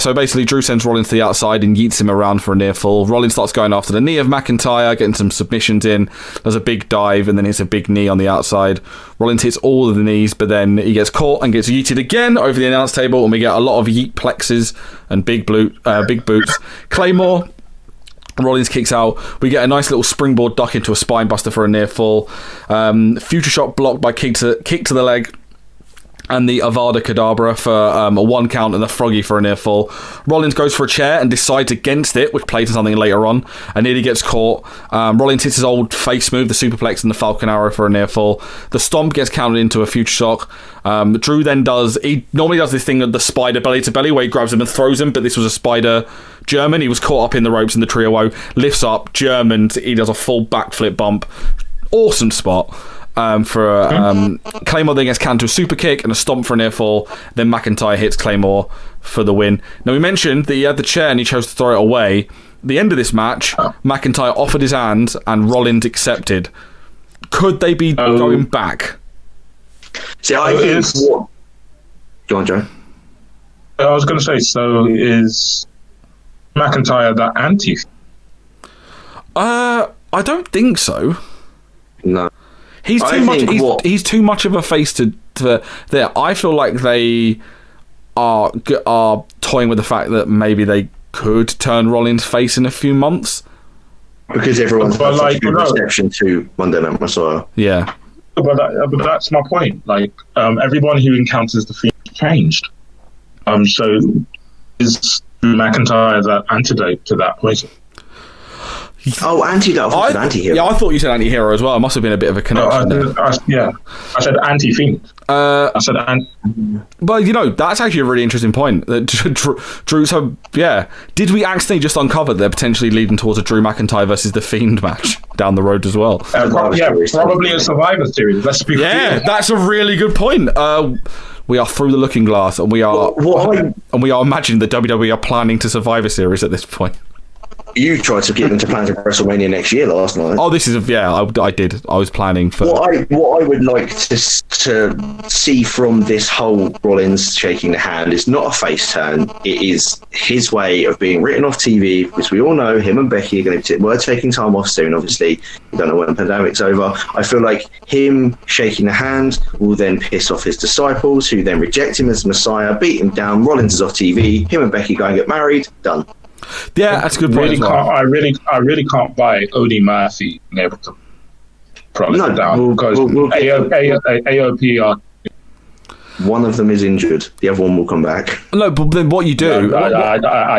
So basically Drew sends Rollins to the outside and yeets him around for a near fall. Rollins starts going after the knee of McIntyre, getting some submissions in. There's a big dive and then hits a big knee on the outside. Rollins hits all of the knees, but then he gets caught and gets yeeted again over the announce table, and we get a lot of yeet plexes and big boots. Claymore. Rollins kicks out. We get a nice little springboard duck into a spine buster for a near fall. Future shot blocked by kick to the leg. And the Avada Kedavra for a 1 count, and the Froggy for a near fall. Rollins goes for a chair and decides against it, which plays to something later on, and nearly gets caught. Rollins hits his old face move, the Superplex and the Falcon Arrow for a near fall. The Stomp gets counted into a Future Shock. Drew then he normally does this thing of the spider belly to belly, where he grabs him and throws him, but this was a spider German. He was caught up in the ropes in the Trio O, lifts up, German, he does a full backflip bump. Awesome spot. for Claymore then gets countered to a super kick and a stomp for a near fall. Then McIntyre hits Claymore for the win. Now, we mentioned that he had the chair and he chose to throw it away. The end of this match, McIntyre offered his hand and Rollins accepted. Could they be going back? See, I think what... Go on, Joe. I was going to say, so is McIntyre that anti? I don't think so. No. He's too much. He's too much of a face to there. I feel like they are toying with the fact that maybe they could turn Rollins face in a few months because everyone's got such a good reception to Monday Night Messiah. Yeah, but that's my point. Like everyone who encounters the Fiend changed. So is McIntyre that antidote to that poison? Oh, antidote. I thought anti-hero. Yeah, I thought you said anti-hero as well. It must have been a bit of a connection. I said anti-fiend. I said Well, that's actually a really interesting point. That Drew. So, yeah, did we accidentally just uncover they're potentially leading towards a Drew McIntyre versus the Fiend match down the road as well? Probably a Survivor Series. Let's be clear. That's a really good point. We are through the looking glass, and we are imagining the WWE are planning to Survivor Series at this point. You tried to get them to plan to WrestleMania next year last night. Oh, this is I did. I was planning for. What I would like to see from this whole Rollins shaking the hand is not a face turn. It is his way of being written off TV, because we all know him and Becky are going to we're taking time off soon. Obviously, we don't know when the pandemic's over. I feel like him shaking the hand will then piss off his disciples, who then reject him as Messiah, beat him down. Rollins is off TV. Him and Becky go and get married. Done. Yeah, that's a good point. I really can't buy Odie Murphy being able to promise it down because AOP are. One of them is injured. The other one will come back. No, but then what you do? I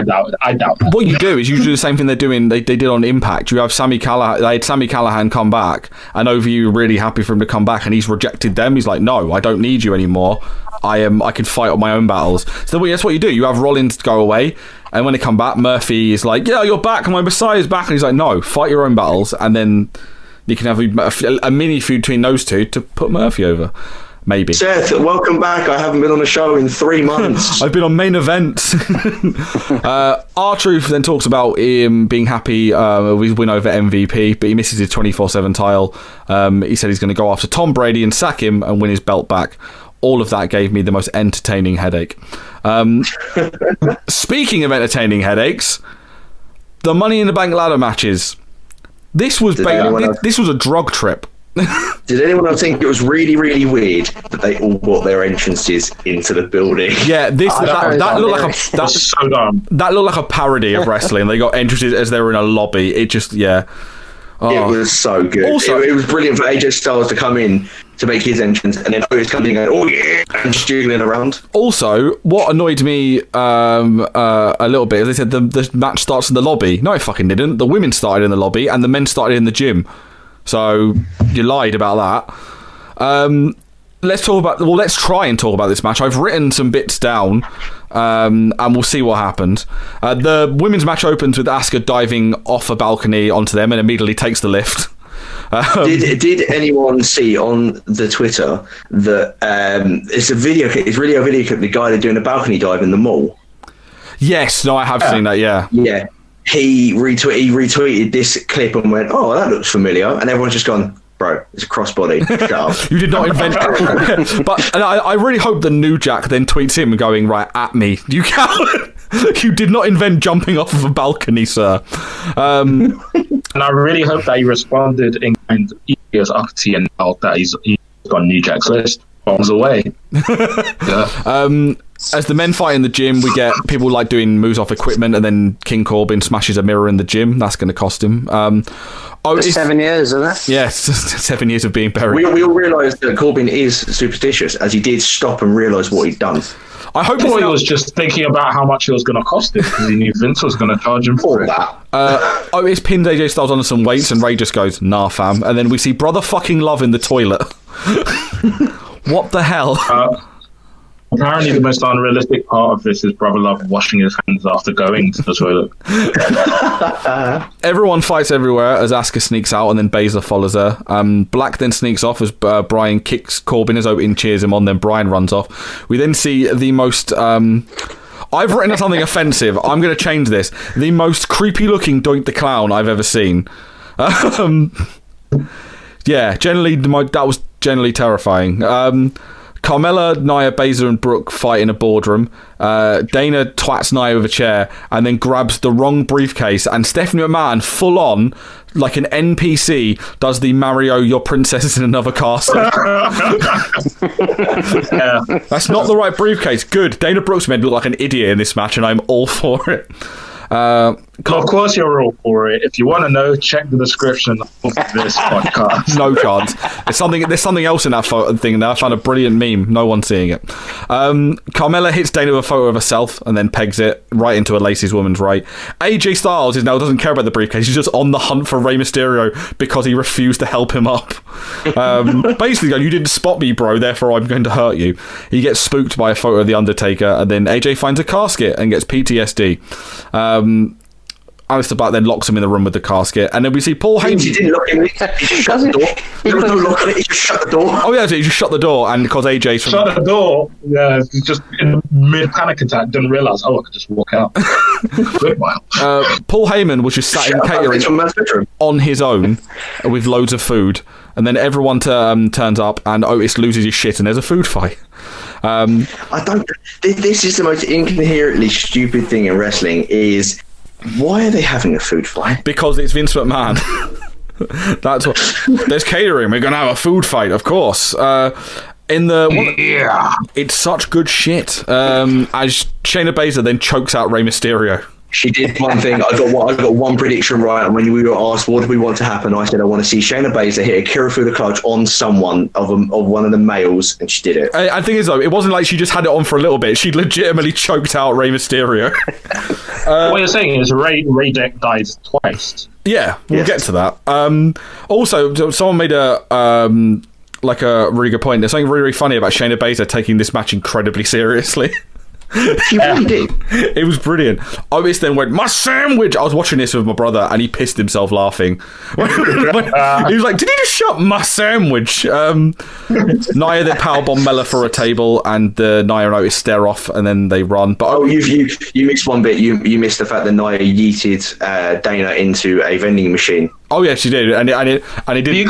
doubt that. What you do is you do the same thing they're doing. They did on Impact. You have Sami Callihan. They had Sami Callihan come back, and OVU were really happy for him to come back, and he's rejected them. He's like, no, I don't need you anymore. I can fight on my own battles. So that's what you do. You have Rollins go away, and when they come back, Murphy is like, yeah, you're back, and my Messiah's back, and he's like, no, fight your own battles, and then you can have a mini feud between those two to put Murphy over. Maybe. Seth, welcome back. I haven't been on a show in 3 months. I've been on Main Event. R-Truth then talks about him being happy with his win over MVP, but he misses his 24/7 title. He said he's going to go after Tom Brady and sack him and win his belt back. All of that gave me the most entertaining headache. Speaking of entertaining headaches, the Money in the Bank ladder matches. This was a drug trip. Did anyone else think it was really, really weird that they all got their entrances into the building? Yeah, that looked like a parody of wrestling. They got entrances as they were in a lobby. It just, yeah. It was so good. Also, it was brilliant for AJ Styles to come in to make his entrance, and then Otis coming in and going, oh yeah, and jiggling around. Also, what annoyed me a little bit is they said the match starts in the lobby. No, it fucking didn't. The women started in the lobby, and the men started in the gym. So you lied about that. Let's try and talk about this match. I've written some bits down, and we'll see what happened. The women's match opens with Asuka diving off a balcony onto them and immediately takes the lift. Did anyone see on the Twitter that it's a video clip? It's really a video clip. The guy that's doing a balcony dive in the mall. Yes, no, I have seen that. Yeah, yeah. He retweeted this clip and went, "Oh, that looks familiar," and everyone's just gone, "Bro, it's a crossbody." Shut up. You did not invent it. But I really hope the New Jack then tweets him going, "Right at me, you can't. You did not invent jumping off of a balcony, sir." And I really hope that he responded in kind as Akti and now that he's on New Jack's list. Bombs away. Yeah. As the men fight in the gym, we get people like doing moves off equipment, and then King Corbin smashes a mirror in the gym. That's going to cost him. 7 years, isn't it? Yes, 7 years of being buried. We all realise that Corbin is superstitious, as he did stop and realise what he'd done. I hope he was just thinking about how much it was going to cost him, because he knew Vince was going to charge him for that. Otis pins AJ Styles onto some weights, and Ray just goes, "Nah, fam." And then we see Brother fucking Love in the toilet. What the hell? Apparently, the most unrealistic part of this is Brother Love washing his hands after going to the toilet. Everyone fights everywhere as Asuka sneaks out, and then Baszler follows her. Black then sneaks off as Bryan kicks Corbin as Otin cheers him on, then Bryan runs off. We then see the most... I've written something offensive. I'm going to change this. The most creepy-looking Doink the Clown I've ever seen. Yeah, generally, that was generally terrifying. Carmella, Nia, Baszler, and Brooke fight in a boardroom. Dana twats Nia with a chair and then grabs the wrong briefcase. And Stephanie McMahon, full on, like an NPC, does the Mario, your princess is in another castle. Yeah. That's not the right briefcase. Good. Dana Brooke's made me look like an idiot in this match, and I'm all for it. Of course you're all for it. If you want to know, check the description of this podcast. No chance. There's something else in that thing there. I found a brilliant meme. No one's seeing it. Carmella hits Dana with a photo of herself and then pegs it right into a Lacey's woman's right. AJ Styles doesn't care about the briefcase. He's just on the hunt for Rey Mysterio because he refused to help him up. Basically going, you didn't spot me, bro, therefore I'm going to hurt you. He gets spooked by a photo of The Undertaker, and then AJ finds a casket and gets PTSD. Alistair Black then locks him in the room with the casket, and then we see Paul Heyman. He didn't lock him. He just shut the door. There was no lock on it. He just shut the door. Oh yeah, he just shut the door, and because AJ's from... Shut the door. Yeah, he's just in mid panic attack. Didn't realise. I could just walk out. Good while. Paul Heyman was just sat in catering on his own with loads of food, and then everyone turns up, and Otis loses his shit, and there's a food fight. This is the most incoherently stupid thing in wrestling. Is why are they having a food fight? Because it's Vince McMahon. That's what. There's catering. We're gonna have a food fight, of course. It's such good shit. As Shayna Baszler then chokes out Rey Mysterio. She did one thing. I got one prediction right, and when we were asked what do we want to happen, I said I want to see Shayna Baszler hit a Kira through the clutch on someone of one of the males, and she did it. I think though, it wasn't like she just had it on for a little bit. She legitimately choked out Rey Mysterio. What you're saying is Ray died twice. Yeah, we'll get to that. Also, someone made a really good point. There's something really, really funny about Shayna Baszler taking this match incredibly seriously. She really did. It was brilliant. Otis then went, my sandwich! I was watching this with my brother and he pissed himself laughing. He was like, did he just shut my sandwich? Nia then powerbomb Mella for a table, and Nia and Otis stare off and then they run. But you missed one bit. You missed the fact that Nia yeeted Dana into a vending machine. Oh yeah, she did. And it did. You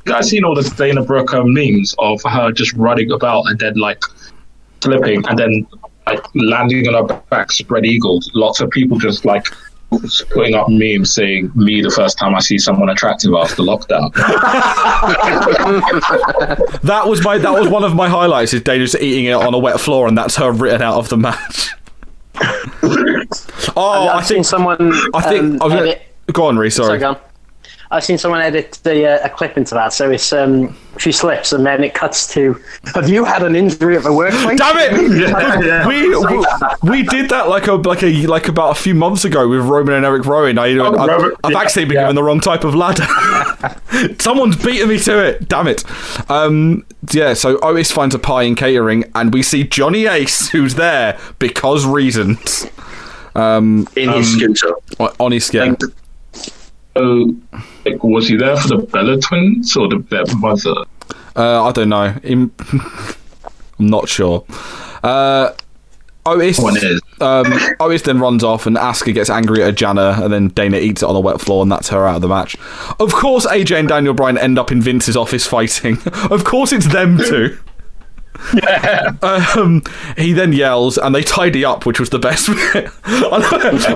guys seen all the Dana Brooke memes of her just running about and then like slipping and then like landing on her back spread eagled? Lots of people just like putting up memes saying me the first time I see someone attractive after lockdown. that was one of my highlights, is Dana just eating it on a wet floor, and that's her written out of the match. I've seen someone go on, Rhys, sorry. I've seen someone edit a clip into that, so it's she slips and then it cuts to, have you had an injury at the workplace? Damn it! We did that like about a few months ago with Roman and Eric Rowan. I've actually been given the wrong type of ladder. Someone's beaten me to it. Damn it. So Otis finds a pie in catering, and we see Johnny Ace, who's there because reasons. In his scooter. On his scooter. Was he there for the Bella twins or the Bella mother? I don't know. I'm not sure. Otis then runs off, and Asuka gets angry at a Jana, and then Dana eats it on the wet floor, and that's her out of the match. Of course, AJ and Daniel Bryan end up in Vince's office fighting. Of course, it's them two. Yeah. He then yells, and they tidy up, which was the best bit.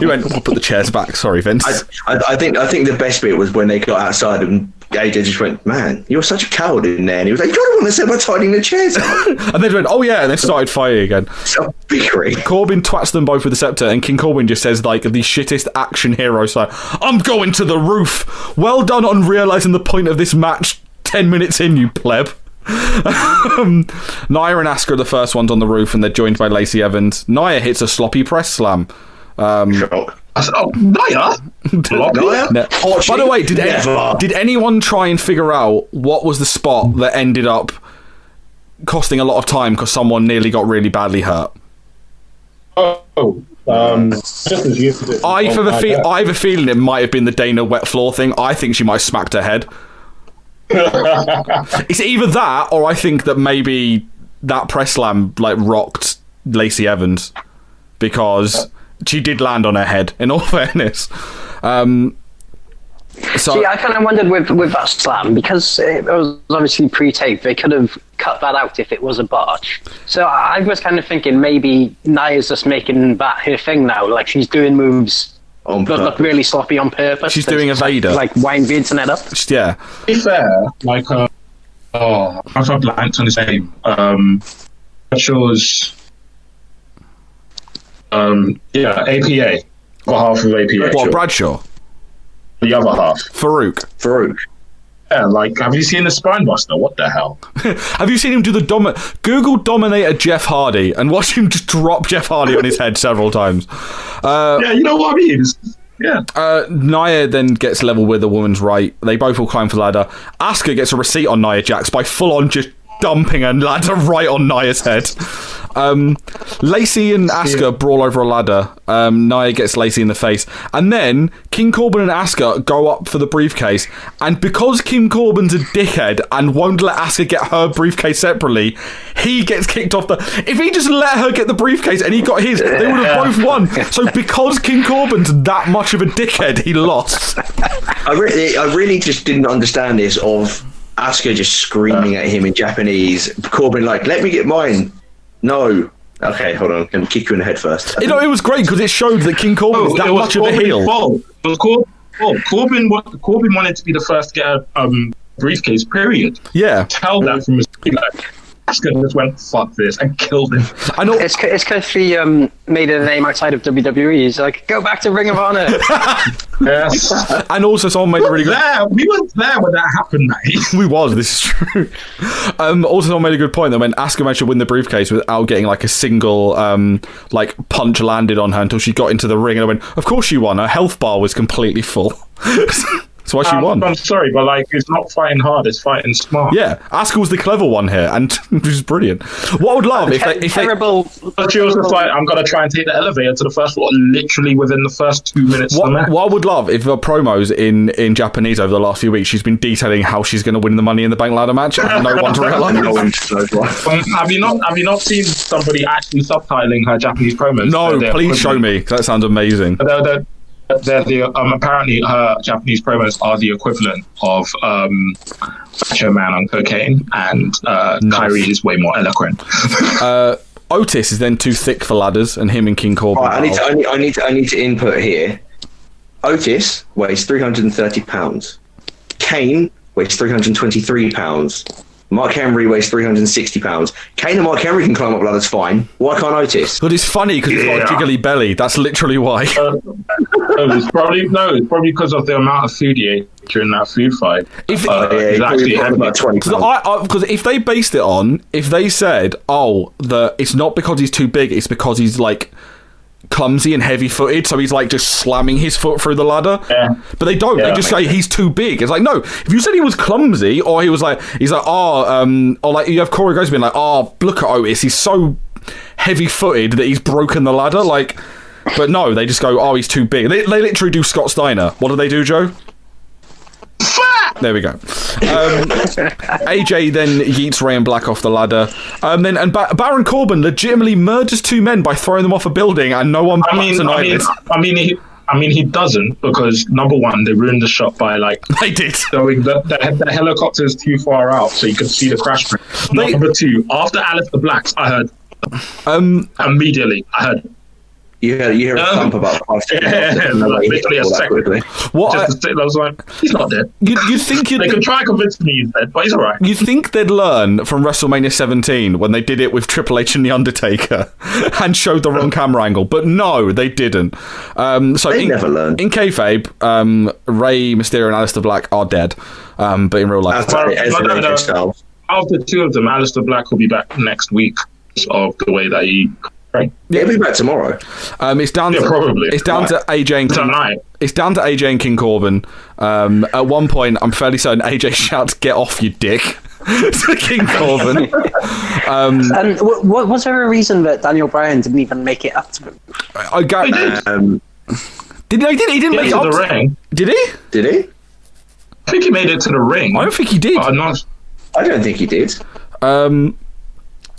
He went, "I'll put the chairs back." Sorry, Vince. I think the best bit was when they got outside and AJ just went, "Man, you're such a coward in there." And he was like, "You're the one that said we're tidying the chairs up." And they went, "Oh yeah," and they started fighting again. So bickering. Corbin twats them both with the scepter, and King Corbin just says like the shittest action hero style, "I'm going to the roof." Well done on realising the point of this match 10 minutes in, you pleb. Nia and Asuka are the first ones on the roof, and they're joined by Lacey Evans. Nia hits a sloppy press slam. I said, Nia? By the way, did anyone try and figure out what was the spot that ended up costing a lot of time because someone nearly got really badly hurt? Just as used to. I have a feeling it might have been the Dana wet floor thing. I think she might have smacked her head. It's either that, or I think that maybe that press slam like rocked Lacey Evans because she did land on her head. In all fairness, See, I kind of wondered with that slam, because it was obviously pre-taped, they could have cut that out if it was a botch. So I was kind of thinking maybe Nia's just making that her thing now. Like, she's doing moves that look really sloppy on purpose. She's doing a Vader. Like wind the internet up. Yeah. To be fair, like, I've blanked on his name. Bradshaw's, APA. Got half of APA. What, Bradshaw? The other half. Farouk. Yeah, like, have you seen the Spinebuster? What the hell? Have you seen him do the Google Dominator Jeff Hardy and watch him just drop Jeff Hardy on his head several times? Yeah, you know what I mean? Nia then gets level with the woman's right. They both will climb for the ladder. Asuka gets a receipt on Nia Jax by full on just dumping a ladder right on Nia's head. Lacey and Asuka brawl over a ladder. Nia gets Lacey in the face. And then King Corbin and Asuka go up for the briefcase. And because King Corbin's a dickhead and won't let Asuka get her briefcase separately, he gets kicked off the... If he just let her get the briefcase and he got his, they would have both won. So because King Corbin's that much of a dickhead, he lost. I really just didn't understand this of Asuka just screaming at him in Japanese. Corbin like, let me get mine. No. Okay, hold on. I'm going to kick you in the head first. It was great because it showed that King Corbin was that much of a heel. It was Corbin wanted to be the first to get a briefcase, period. Yeah. Tell that from his... Asuka just went, fuck this, and killed him. I know. It's because he made a name outside of WWE. He's like, go back to Ring of Honor. Yes. And also someone made a really good... We weren't there when that happened, mate. We was, this is true. Also someone made a good point that when Asuka managed to win the briefcase without getting like a single like punch landed on her until she got into the ring, and I went, of course she won. Her health bar was completely full. That's why she won. I'm sorry, but like, it's not fighting hard, it's fighting smart. Yeah, Asuka was the clever one here, and which is brilliant. What I would love if they... But she was just like, I'm going to try and take the elevator to the first floor literally within the first 2 minutes of the match. What I would love if her promos in Japanese over the last few weeks, she's been detailing how she's going to win the Money in the Bank ladder match, and no one's realised. Have you not seen somebody actually subtitling her Japanese promos? No, please show me. That sounds amazing. Apparently her Japanese promos are the equivalent of Macho Man on cocaine, and Kyrie is way more eloquent. Otis is then too thick for ladders, and him and King Corbin. I need to input here. Otis weighs 330 pounds. Kane weighs 323 pounds. Mark Henry weighs 360 pounds. Kane and Mark Henry can climb up ladders fine. Why can't Otis? But it's funny because he's got a jiggly belly. That's literally why. It's probably because of the amount of food he ate during that food fight. Because if they based it on, if they said, that it's not because he's too big, it's because he's like clumsy and heavy-footed, so he's like just slamming his foot through the ladder. Yeah. But they don't. They just say he's too big. It's like, no. If you said he was clumsy, or he's like, or like you have Corey Graves being like, look at Otis, he's so heavy-footed that he's broken the ladder. Like, but no, they just go, he's too big. They literally do Scott Steiner. What do they do, Joe? There we go. AJ then yeets Ray and Black off the ladder. Baron Corbin legitimately murders two men by throwing them off a building, and no one bats an eyelid. He doesn't, because number one, they ruined the shot by they did. Showing the helicopter's too far out, so you could see the crash. Number two, after Aleister Black's, I heard immediately. You hear a thump about 5 seconds. Literally a second. I was like, he's not dead. You'd think they could try and convince me he's dead, but he's alright. You'd think they'd learn from WrestleMania 17 when they did it with Triple H and The Undertaker and showed the wrong camera angle, but no, they didn't. They never learned. In kayfabe, Rey, Mysterio and Aleister Black are dead, but in real life... Out of the two of them, Aleister Black will be back next week of the way that he... Right. Yeah, he'll be back tomorrow. It's down to AJ and King. It's down to AJ and King Corbin. At one point, I'm fairly certain AJ shouts, "Get off, you dick!" to King Corbin. And was there a reason that Daniel Bryan didn't even make it up to him? I got. He didn't make it up to the ring. Did he? Did he? I think he made it to the ring. I don't think he did. I don't think he did.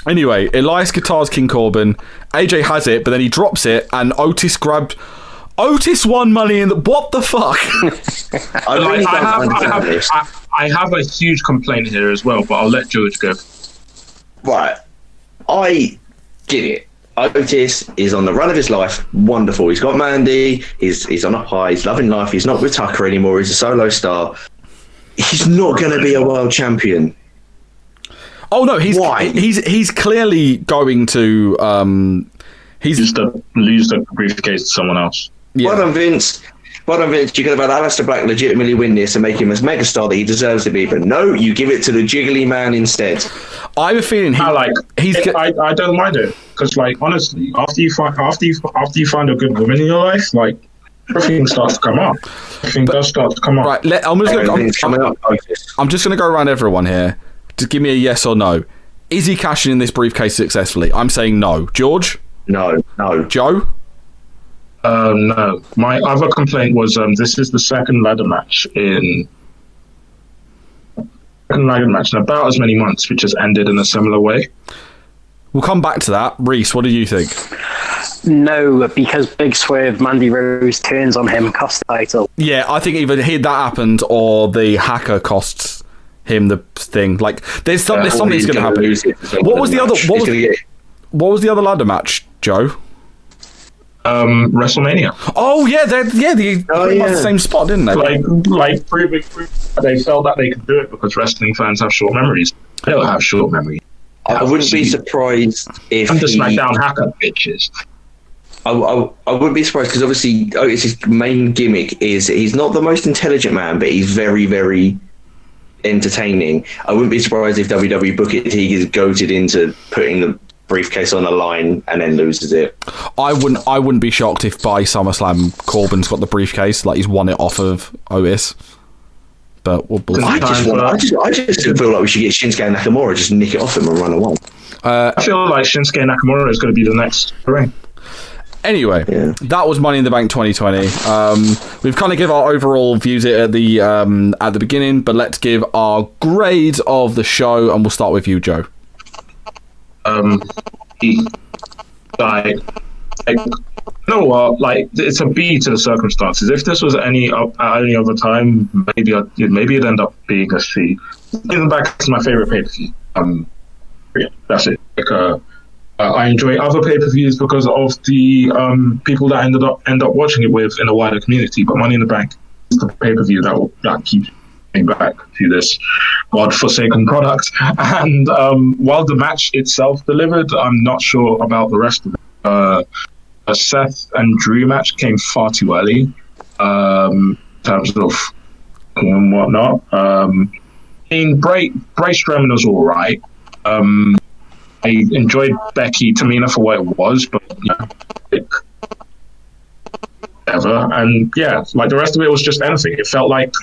Anyway, Elias guitars King Corbin. AJ has it, but then he drops it, and Otis won Money in the... What the fuck? I have a huge complaint here as well, but I'll let George go. Right. I get it. Otis is on the run of his life. Wonderful. He's got Mandy. He's on a high. He's loving life. He's not with Tucker anymore. He's a solo star. He's not going to be a world champion. Oh no, he's clearly going to he's just to lose the briefcase to someone else. Yeah. Well done, Vince. You could have had Aleister Black legitimately win this and make him as megastar that he deserves to be, but no, you give it to the jiggly man instead. I have a feeling I don't mind it, because honestly, after you find a good woman in your life, everything starts to come up. Everything does start to come up. Right, I'm just going to go around everyone here. Just give me a yes or no. Is he cashing in this briefcase successfully? I'm saying no. George? No. Joe? No. My other complaint was this is the second ladder match in about as many months, which has ended in a similar way. We'll come back to that. Rhys, what do you think? No, because Big Swerve, Mandy Rose turns on him, cost the title. Yeah, I think either that happened or the hacker costs him the thing. There's something's going to happen. What was the other ladder match, Joe? WrestleMania. Oh yeah, they the same spot, didn't they? Proving they felt that they could do it because wrestling fans have short memories. They don't have short memories. I wouldn't be surprised if I'm the SmackDown hacker bitches. I wouldn't be surprised because obviously Otis' main gimmick is he's not the most intelligent man, but he's very, very entertaining. I wouldn't be surprised if WWE book it, he is goated into putting the briefcase on the line and then loses it. I wouldn't be shocked if by SummerSlam Corbin's got the briefcase, he's won it off of Otis. But I just feel like we should get Shinsuke Nakamura, just nick it off him and run away. I feel like Shinsuke Nakamura is going to be the next ring. Anyway, That was Money in the Bank 2020. We've kind of give our overall views at the beginning, but let's give our grades of the show, and we'll start with you, Joe. You know what? It's a B to the circumstances. If this was any other time, maybe it'd end up being a C. In the Back is my favorite pay-per-view. Yeah, that's it. I enjoy other pay-per-views because of the people that end up watching it with in a wider community. But Money in the Bank is the pay-per-view that keeps me back to this godforsaken product. And while the match itself delivered, I'm not sure about the rest of it. A Seth and Drew match came far too early in terms of and whatnot. Bray Strowman was all right. I enjoyed Becky Tamina for what it was, but whatever. And the rest of it was just anything. It felt like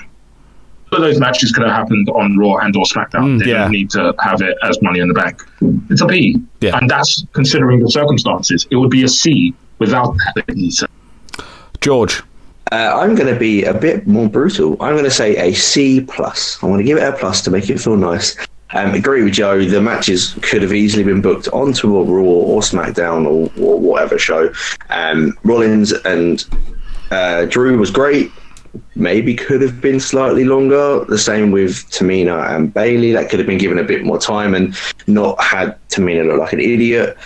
all of those matches could have happened on Raw and or SmackDown. They didn't need to have it as Money in the Bank. It's a B. Yeah. And that's considering the circumstances. It would be a C without that. George? I'm going to be a bit more brutal. I'm going to say a C+. I want to give it a plus to make it feel nice. Agree with Joe. The matches could have easily been booked onto a Raw or SmackDown or whatever show. Rollins and Drew was great. Maybe could have been slightly longer. The same with Tamina and Bayley. That could have been given a bit more time and not had Tamina look like an idiot.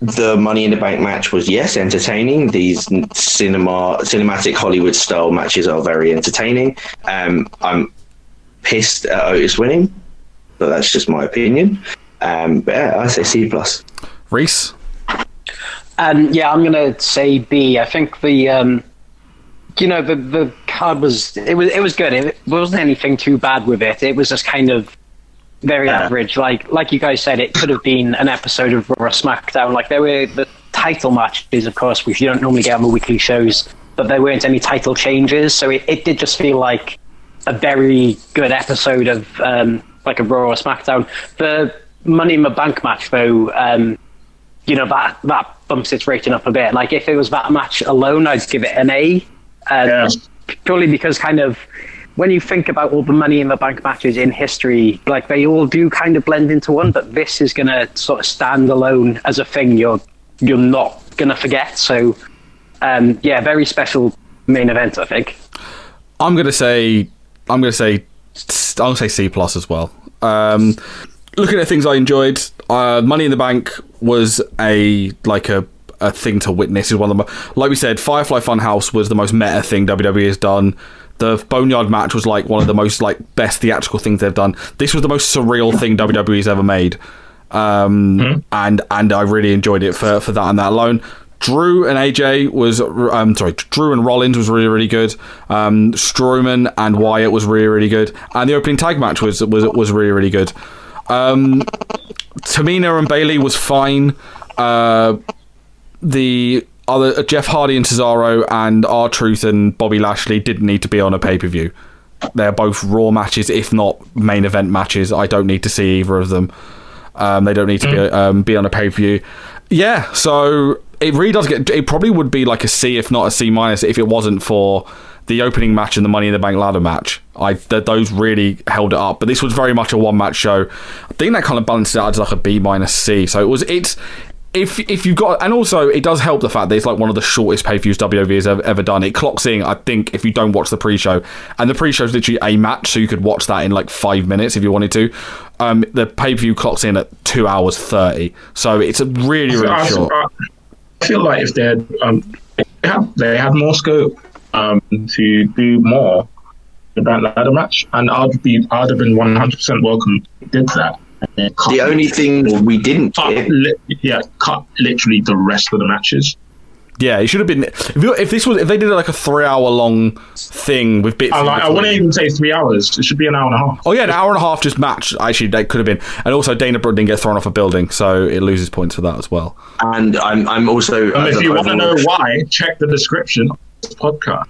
The Money in the Bank match was, entertaining. These cinematic Hollywood style matches are very entertaining. I'm pissed at Otis winning, but that's just my opinion. I say C+. Rhys? I'm going to say B. I think the card was good. It wasn't anything too bad with it. It was just kind of very average. Like you guys said, it could have been an episode of Raw or SmackDown. There were the title matches, of course, which you don't normally get on the weekly shows, but there weren't any title changes. So it did just feel like a very good episode of like a Raw or SmackDown. The Money in the Bank match, though, that bumps its rating up a bit. Like, if it was that match alone, I'd give it an A. Purely because kind of, when you think about all the Money in the Bank matches in history, like, they all do kind of blend into one, but this is going to sort of stand alone as a thing you're not going to forget. So, very special main event, I think. I'll say C+ as well. Looking at things I enjoyed, Money in the Bank was a thing to witness. Is one of them. Like we said, Firefly Funhouse was the most meta thing WWE has done. The Boneyard match was like one of the most best theatrical things they've done. This was the most surreal thing WWE's ever made, and I really enjoyed it for that and that alone. Drew and Rollins was really, really good. Strowman and Wyatt was really, really good, and the opening tag match was really, really good. Tamina and Bayley was fine. The other Jeff Hardy and Cesaro and R-Truth and Bobby Lashley didn't need to be on a pay-per-view. They're both Raw matches, if not main event matches. I don't need to see either of them. They don't need to be on a pay-per-view. Yeah, so it really does it probably would be like a C, if not a C- if it wasn't for the opening match and the Money in the Bank ladder match. Those really held it up, but this was very much a one-match show. I think that kind of balanced it out as like a B- C. So it's if you've got, and also it does help the fact that it's like one of the shortest pay-per-views WWE has ever done. It clocks in, I think, if you don't watch the pre-show, and the pre-show is literally a match, so you could watch that in like 5 minutes if you wanted to. The pay-per-view clocks in at 2 hours 30, so it's a really short. I feel like if they had more scope to do more about the ladder match, and I'd have been 100% welcome if they did that. The only thing we didn't cut literally the rest of the matches. Yeah, it should have been. If they did like a 3 hour long thing with bits. I wouldn't even say 3 hours. It should be an hour and a half. Oh yeah, an hour and a half just match. Actually, that could have been. And also, Dana Brooke didn't get thrown off a building, so it loses points for that as well. And I'm also. If you want to know why, check the description of this podcast.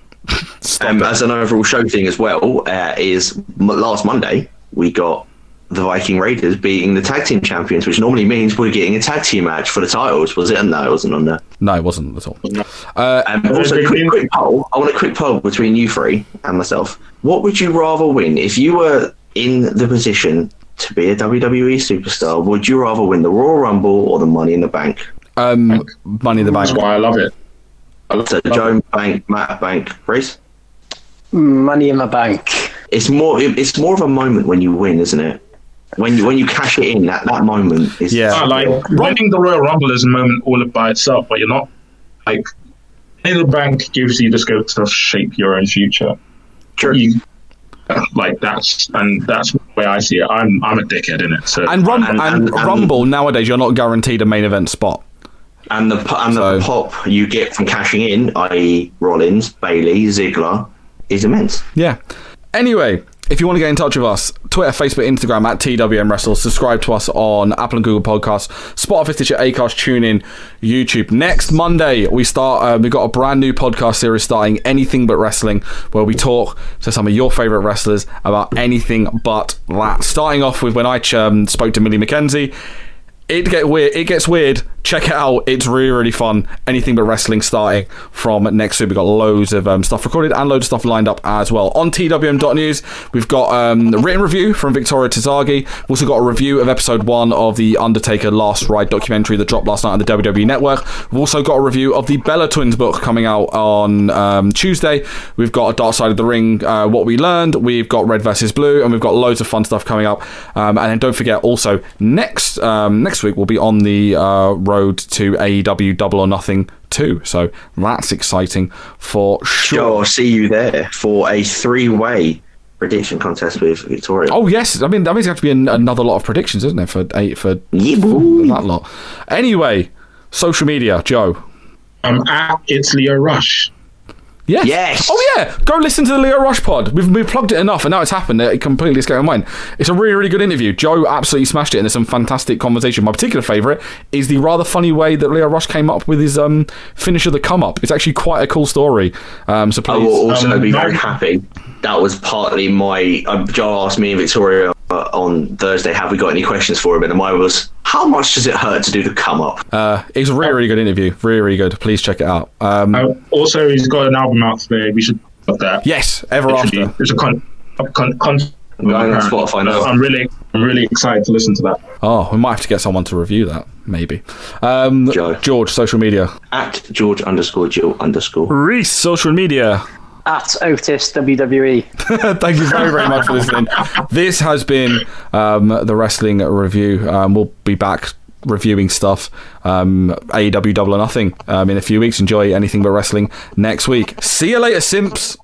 As an overall show thing as well, is last Monday we got the Viking Raiders beating the tag team champions, which normally means we're getting a tag team match for the titles. Was it? No, it wasn't on there. No, it wasn't at all. Also, quick poll. I want a quick poll between you three and myself. What would you rather win if you were in the position to be a WWE superstar? Would you rather win the Royal Rumble or the Money in the Bank? Money in the Bank. That's why I love it. So Joe Bank, Matt Bank, Rhys? Money in the Bank. It's more of a moment when you win, isn't it? When you cash it in, that moment is... Yeah. Winning the Royal Rumble is a moment all by itself, but you're not... Money in the Bank gives you the scope to shape your own future. True. That's the way I see it. I'm a dickhead in it. So and Rumble, nowadays, you're not guaranteed a main event spot. And the pop you get from cashing in, i.e. Rollins, Bayley, Ziggler, is immense. Yeah. Anyway, if you want to get in touch with us, Twitter, Facebook, Instagram at TWM Wrestle. Subscribe to us on Apple and Google Podcasts, Spotify, Stitcher, Acast, TuneIn, YouTube. Next Monday, we start. We've got a brand new podcast series starting, Anything But Wrestling, where we talk to some of your favourite wrestlers about anything but that. Starting off with when I spoke to Millie McKenzie. It gets weird. Check it out. It's really, really fun. Anything But Wrestling starting from next week. We've got loads of stuff recorded and loads of stuff lined up as well. On TWM.news, we've got a written review from Victoria Tazagi. We've also got a review of episode 1 of the Undertaker Last Ride documentary that dropped last night on the WWE Network. We've also got a review of the Bella Twins book coming out on Tuesday. We've got a Dark Side of the Ring, What We Learned. We've got Red vs. Blue, and we've got loads of fun stuff coming up. And then don't forget, also, next week we'll be on the road to AEW Double or Nothing 2, so that's exciting for sure. I'll see you there for a 3-way prediction contest with Victoria. Oh yes, I mean that means there have to be another lot of predictions, isn't there, for that lot. Anyway, social media, Joe. At It's Leo Rush. Yes. Oh yeah, go listen to the Leo Rush pod. We've plugged it enough, and now it's happened. It completely escaped my mind. It's a really, really good interview. Joe absolutely smashed it, and there's some fantastic conversation. My particular favourite is the rather funny way that Leo Rush came up with his finish of the come up. It's actually quite a cool story. So please. I will also be very happy. That was partly my. Joe asked me and Victoria on Thursday, have we got any questions for him? And mine was, how much does it hurt to do the come up? It's a really, really good interview. Really, really good. Please check it out. Also, he's got an album out today. We should have that. Yes, Ever After. It's a I'm going on Spotify now. I'm really excited to listen to that. Oh, we might have to get someone to review that, maybe. George, social media. At George_Geal_. Rhys, social media. At Otis WWE. Thank you very, very much for listening. This has been the Wrestling Review. We'll be back reviewing stuff. AEW Double or Nothing in a few weeks. Enjoy Anything But Wrestling next week. See you later, simps.